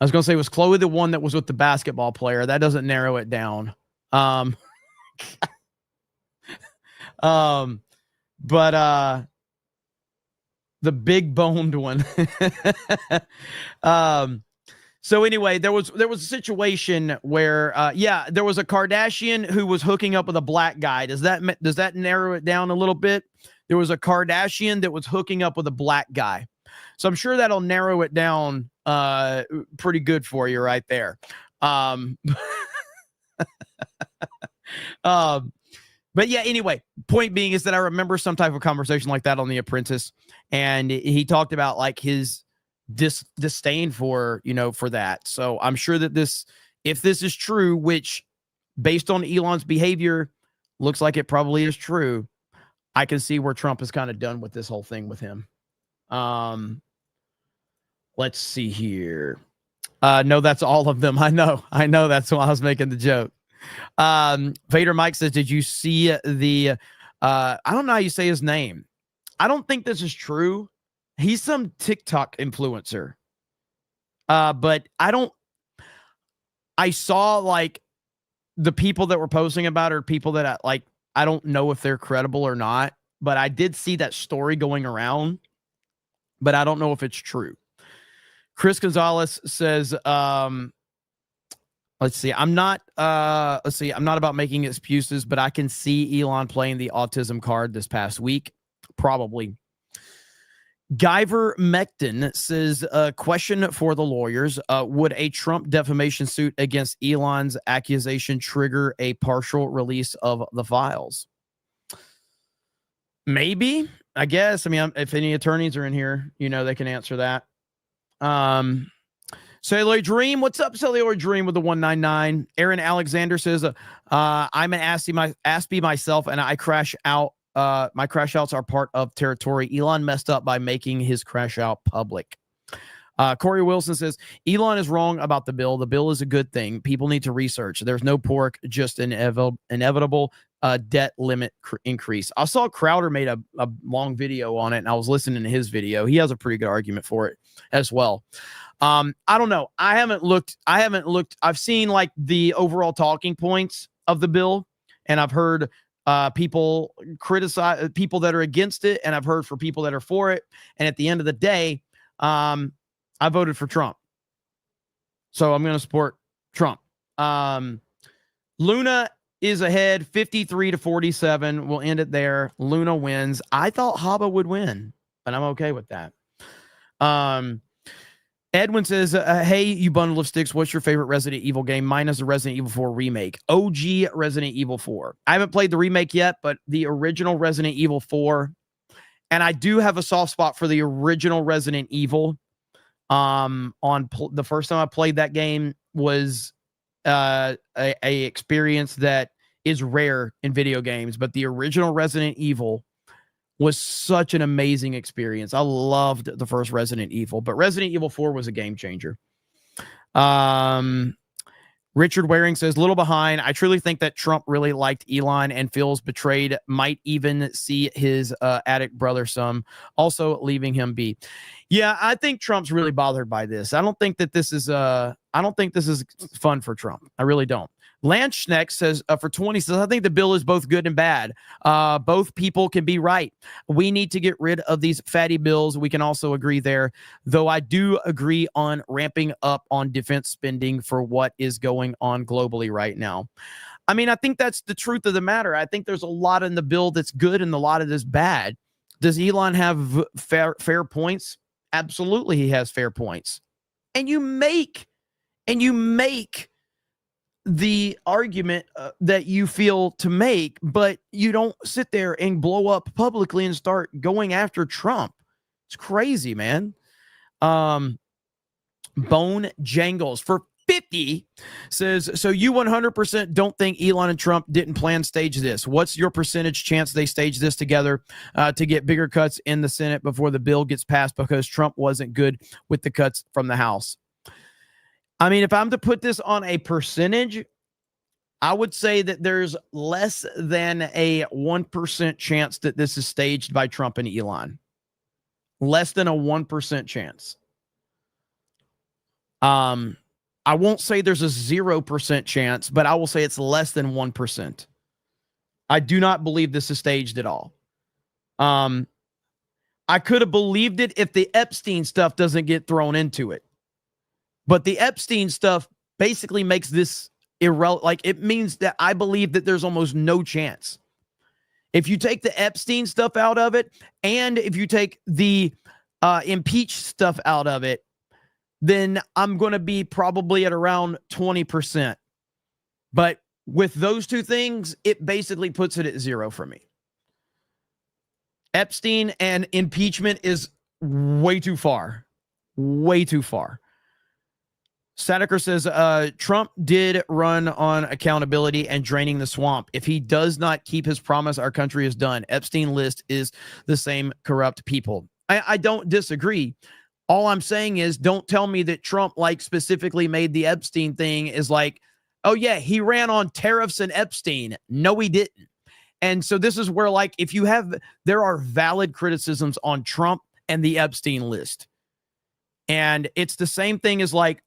I was going to say, was Chloe the one that was with the basketball player? That doesn't narrow it down. But the big boned one. So anyway, there was a situation where, there was a Kardashian who was hooking up with a black guy. Does that narrow it down a little bit? There was a Kardashian that was hooking up with a black guy. So I'm sure that'll narrow it down pretty good for you right there. But yeah, anyway, point being is that I remember some type of conversation like that on The Apprentice, and he talked about like his disdain for that. So I'm sure that if this is true, which based on Elon's behavior looks like it probably is true, I can see where Trump is kind of done with this whole thing with him. Let's see here. No, that's all of them. I know. That's why I was making the joke. Vader Mike says, did you see the, I don't know how you say his name. I don't think this is true. He's some TikTok influencer. But I saw like the people that were posting about are people that I don't know if they're credible or not, but I did see that story going around, but I don't know if it's true. Chris Gonzalez says, let's see. I'm not about making excuses, but I can see Elon playing the autism card this past week. Probably. Guyver Mecton says, question for the lawyers. Would a Trump defamation suit against Elon's accusation trigger a partial release of the files? Maybe, I guess. I mean, if any attorneys are in here, they can answer that. Cellular Dream, what's up, Cellular Dream with the 199? Aaron Alexander says, I'm an Aspie myself, and I crash out. My crash outs are part of territory. Elon messed up by making his crash out public. Corey Wilson says, Elon is wrong about the bill. The bill is a good thing. People need to research. There's no pork, just inevitable debt limit increase. I saw Crowder made a long video on it, and I was listening to his video. He has a pretty good argument for it as well. I don't know. I haven't looked. I've seen like the overall talking points of the bill, and I've heard people criticize people that are against it, and I've heard for people that are for it. And at the end of the day, I voted for Trump. So I'm going to support Trump. Luna is ahead 53-47. We'll end it there. Luna wins. I thought Haba would win, but I'm okay with that. Edwin says, hey, you bundle of sticks, what's your favorite Resident Evil game? Mine is the Resident Evil 4 remake. OG Resident Evil 4. I haven't played the remake yet, but the original Resident Evil 4. And I do have a soft spot for the original Resident Evil. The first time I played that game was a experience that is rare in video games, but the original Resident Evil was such an amazing experience. I loved the first Resident Evil, but Resident Evil 4 was a game changer. Richard Waring says, little behind. I truly think that Trump really liked Elon and feels betrayed, might even see his addict brother some, also leaving him be. Yeah, I think Trump's really bothered by this. I don't think this is fun for Trump. I really don't. Lance Schneck says, for 20, says, I think the bill is both good and bad. Both people can be right. We need to get rid of these fatty bills. We can also agree there, though I do agree on ramping up on defense spending for what is going on globally right now. I mean, I think that's the truth of the matter. I think there's a lot in the bill that's good and a lot of this bad. Does Elon have fair points? Absolutely, he has fair points. And you make the argument that you feel to make, but you don't sit there and blow up publicly and start going after Trump. It's crazy, man. Bone Jangles. For 50 says, so you 100% don't think Elon and Trump didn't plan stage this. What's your percentage chance they stage this together to get bigger cuts in the Senate before the bill gets passed because Trump wasn't good with the cuts from the House? I mean, if I'm to put this on a percentage, I would say that there's less than a 1% chance that this is staged by Trump and Elon. Less than a 1% chance. I won't say there's a 0% chance, but I will say it's less than 1%. I do not believe this is staged at all. I could have believed it if the Epstein stuff doesn't get thrown into it. But the Epstein stuff basically makes this irrelevant. Like, it means that I believe that there's almost no chance. If you take the Epstein stuff out of it, and if you take the impeach stuff out of it, then I'm going to be probably at around 20%. But with those two things, it basically puts it at 0 for me. Epstein and impeachment is way too far. Way too far. Sadaker says, Trump did run on accountability and draining the swamp. If he does not keep his promise, our country is done. Epstein list is the same corrupt people. I don't disagree. All I'm saying is, don't tell me that Trump like specifically made the Epstein thing is like, oh yeah, he ran on tariffs and Epstein. No, he didn't. And so this is where, like, if you have, there are valid criticisms on Trump and the Epstein list. And it's the same thing as like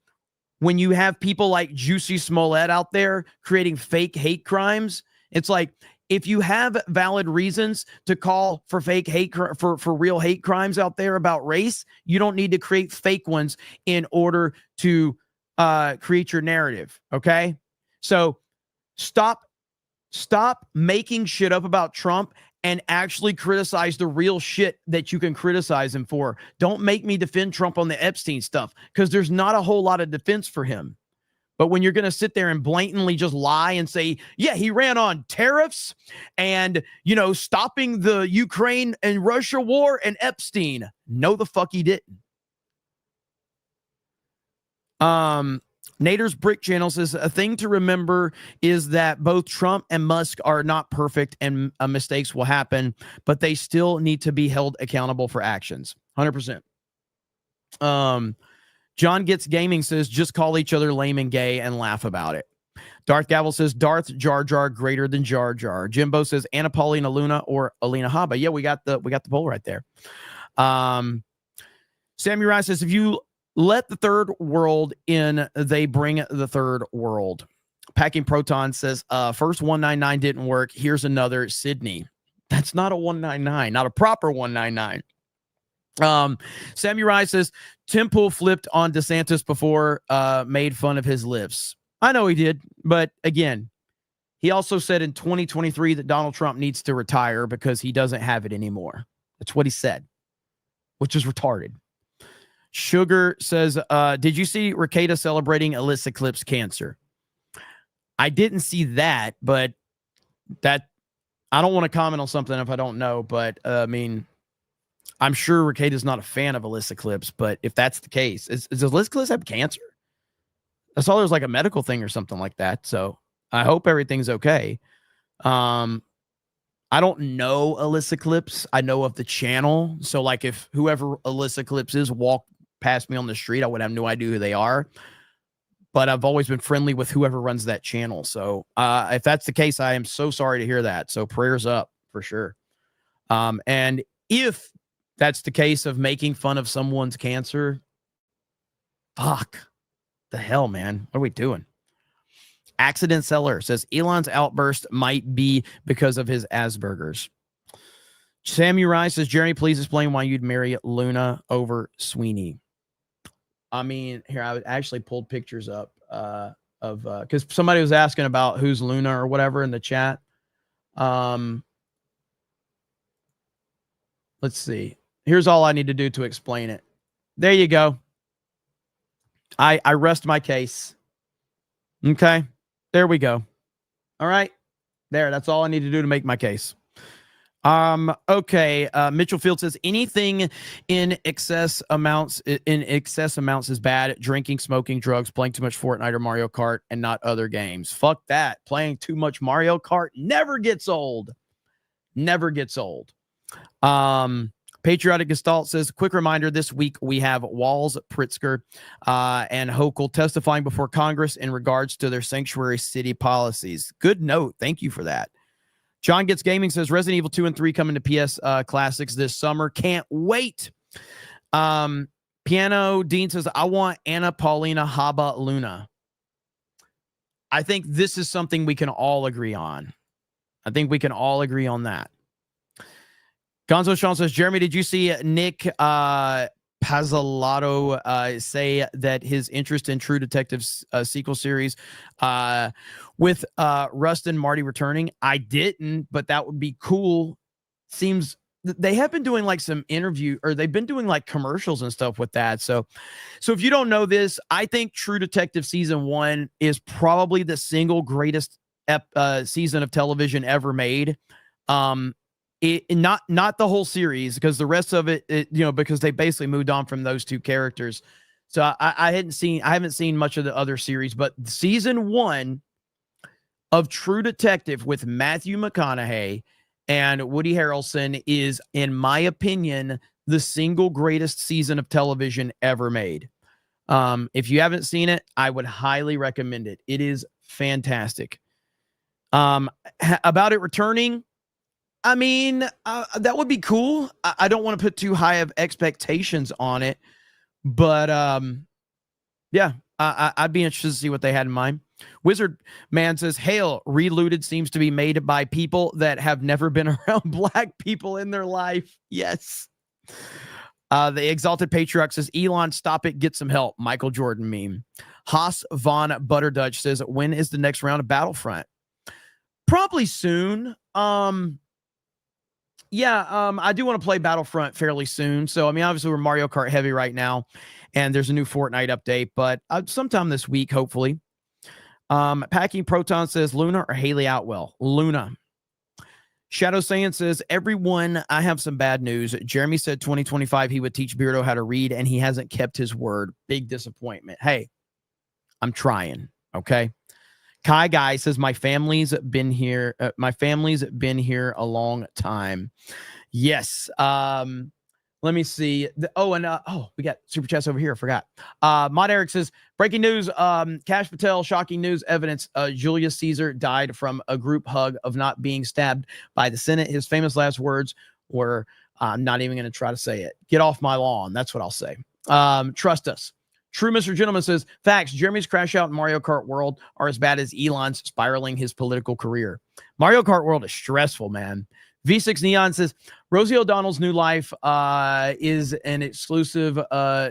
when you have people like Juicy Smollett out there creating fake hate crimes. It's like, if you have valid reasons to call for fake hate, for real hate crimes out there about race, you don't need to create fake ones in order to create your narrative. Okay. So stop making shit up about Trump and actually criticize the real shit that you can criticize him for. Don't make me defend Trump on the Epstein stuff, because there's not a whole lot of defense for him. But when you're going to sit there and blatantly just lie and say, yeah, he ran on tariffs and, you know, stopping the Ukraine and Russia war and Epstein. No, the fuck he didn't. Nader's Brick Channel says, a thing to remember is that both Trump and Musk are not perfect and mistakes will happen, but they still need to be held accountable for actions. 100%. John Gets Gaming says, just call each other lame and gay and laugh about it. Darth Gavel says, Darth Jar Jar greater than Jar Jar. Jimbo says, Anna Paulina Luna or Alina Habba. Yeah, we got the poll right there. Samurai says, if you let the third world in, they bring the third world. Packing Proton says, first 199 didn't work. Here's another. Sydney. That's not a 199, not a proper 199. Samurai says, Tim Pool flipped on DeSantis before, made fun of his lifts. I know he did, but again, he also said in 2023 that Donald Trump needs to retire because he doesn't have it anymore. That's what he said, which is retarded. Sugar says, did you see Rekieta celebrating Alyssa Clip's cancer? I didn't see that, but that I don't want to comment on something if I don't know, but I mean, I'm sure Rekieta's not a fan of Alyssa Clips, but if that's the case, does Alyssa Clips have cancer? I saw there's like a medical thing or something like that. So I hope everything's okay. I don't know Alyssa Clips. I know of the channel. So like if whoever Alyssa Clips is walked past me on the street, I would have no idea who they are. But I've always been friendly with whoever runs that channel. So if that's the case, I am so sorry to hear that. So prayers up for sure. And if that's the case of making fun of someone's cancer, fuck the hell, man. What are we doing? Accident Seller says Elon's outburst might be because of his Asperger's. Samurai says, Jeremy, please explain why you'd marry Luna over Sweeney. I mean, here, I actually pulled pictures up of because somebody was asking about who's Luna or whatever in the chat. Let's see. Here's all I need to do to explain it. There you go. I rest my case. Okay. There we go. All right. There. That's all I need to do to make my case. Okay. Mitchell Field says anything in excess amounts is bad. Drinking, smoking, drugs, playing too much Fortnite or Mario Kart, and not other games. Fuck that. Playing too much Mario Kart never gets old. Never gets old. Patriotic Gestalt says, quick reminder, this week we have Walls, Pritzker, and Hochul testifying before Congress in regards to their sanctuary city policies. Good note. Thank you for that. John Gets Gaming says Resident Evil 2 and 3 coming to PS Classics this summer. Can't wait. Piano Dean says, I want Anna Paulina Haba Luna. I think this is something we can all agree on. I think we can all agree on that. Gonzo Sean says, Jeremy, did you see Nick Pazzolatto say that his interest in True Detective's sequel series with Rust and Marty returning? I didn't, but that would be cool. Seems they have been doing like some interview, or they've been doing like commercials and stuff with that. So if you don't know this, I think True Detective season 1 is probably the single greatest season of television ever made. Not the whole series, because the rest of it, because they basically moved on from those two characters. So I haven't seen much of the other series, but season 1 of True Detective with Matthew McConaughey and Woody Harrelson is, in my opinion, the single greatest season of television ever made. If you haven't seen it, I would highly recommend it. It is fantastic. About it returning, I mean, that would be cool. I don't want to put too high of expectations on it, but yeah, I'd be interested to see what they had in mind. Wizard Man says, Hail, Relooted seems to be made by people that have never been around black people in their life. Yes. The Exalted Patriarch says, Elon, stop it, get some help. Michael Jordan meme. Haas Von Butterdutch says, when is the next round of Battlefront? Probably soon. I do want to play Battlefront fairly soon. So, I mean, obviously we're Mario Kart heavy right now, and there's a new Fortnite update, but sometime this week, hopefully. Packing Proton says, Luna or Haley Outwell? Luna. Shadow Saiyan says, everyone, I have some bad news. Jeremy said 2025 he would teach Beardo how to read, and he hasn't kept his word. Big disappointment. Hey, I'm trying, okay? Kai Guy says, my family's been here. My family's been here a long time. Yes. Let me see. We got super chats over here. I forgot. Mod Eric says, breaking news. Kash Patel, shocking news evidence. Julius Caesar died from a group hug of not being stabbed by the Senate. His famous last words were, I'm not even going to try to say it. Get off my lawn. That's what I'll say. Trust us. True Mr. Gentleman says, facts, Jeremy's crash out in Mario Kart World are as bad as Elon's spiraling his political career. Mario Kart World is stressful, man. V6 Neon says, Rosie O'Donnell's new life is an exclusive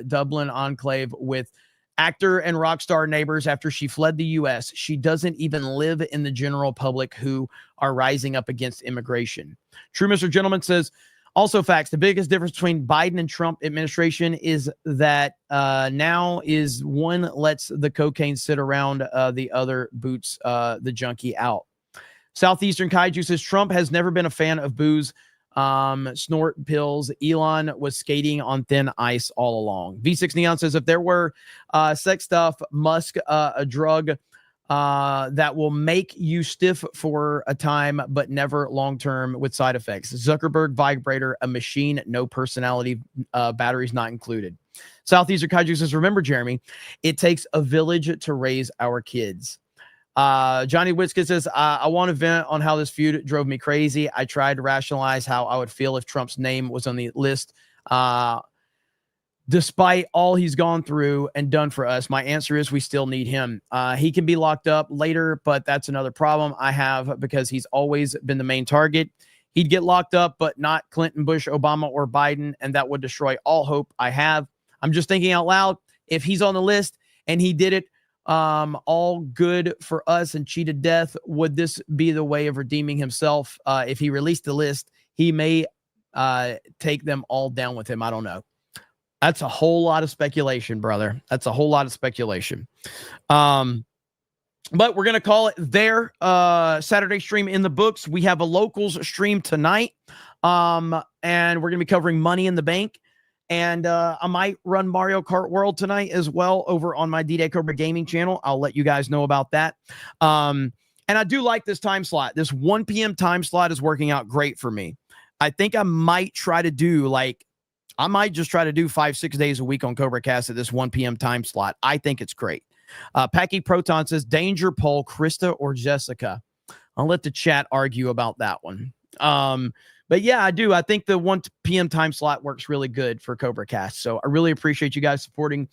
Dublin enclave with actor and rock star neighbors after she fled the U.S. She doesn't even live in the general public who are rising up against immigration. True Mr. Gentleman says, also facts, the biggest difference between Biden and Trump administration is that now is one lets the cocaine sit around, the other boots the junkie out. Southeastern Kaiju says Trump has never been a fan of booze, snort pills. Elon was skating on thin ice all along. V6 Neon says if there were sex stuff, Musk a drug that will make you stiff for a time, but never long-term with side effects. Zuckerberg vibrator, a machine, no personality, batteries not included. Southeastern Kaiju says, remember, Jeremy, it takes a village to raise our kids. Johnny Whiskett says, I want to vent on how this feud drove me crazy. I tried to rationalize how I would feel if Trump's name was on the list. Despite all he's gone through and done for us, my answer is we still need him. He can be locked up later, but that's another problem I have because he's always been the main target. He'd get locked up, but not Clinton, Bush, Obama, or Biden, and that would destroy all hope I have. I'm just thinking out loud. If he's on the list and he did it all good for us and cheated death, would this be the way of redeeming himself? If he released the list, he may take them all down with him. I don't know. That's a whole lot of speculation, brother. That's a whole lot of speculation. But we're going to call it their Saturday stream in the books. We have a locals stream tonight. And we're going to be covering Money in the Bank. And I might run Mario Kart World tonight as well over on my D-Day Cobra Gaming channel. I'll let you guys know about that. And I do like this time slot. This 1 p.m. time slot is working out great for me. I think I might try to do I might just try to do 5-6 days a week on CobraCast at this 1 p.m. time slot. I think it's great. Packy Proton says, Danger Poll, Krista or Jessica? I'll let the chat argue about that one. But yeah, I do. I think the 1 p.m. time slot works really good for CobraCast. So I really appreciate you guys supporting.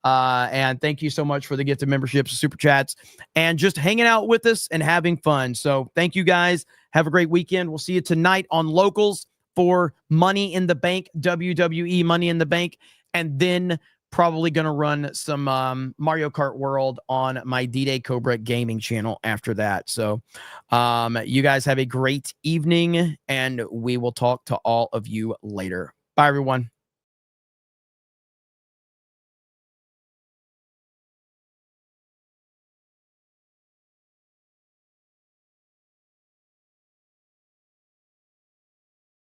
And thank you so much for the gift of memberships, super chats, and just hanging out with us and having fun. So thank you guys. Have a great weekend. We'll see you tonight on Locals for Money in the Bank, WWE Money in the Bank, and then probably going to run some Mario Kart World on my D-Day Cobra Gaming channel after that. So you guys have a great evening, and we will talk to all of you later. Bye, everyone.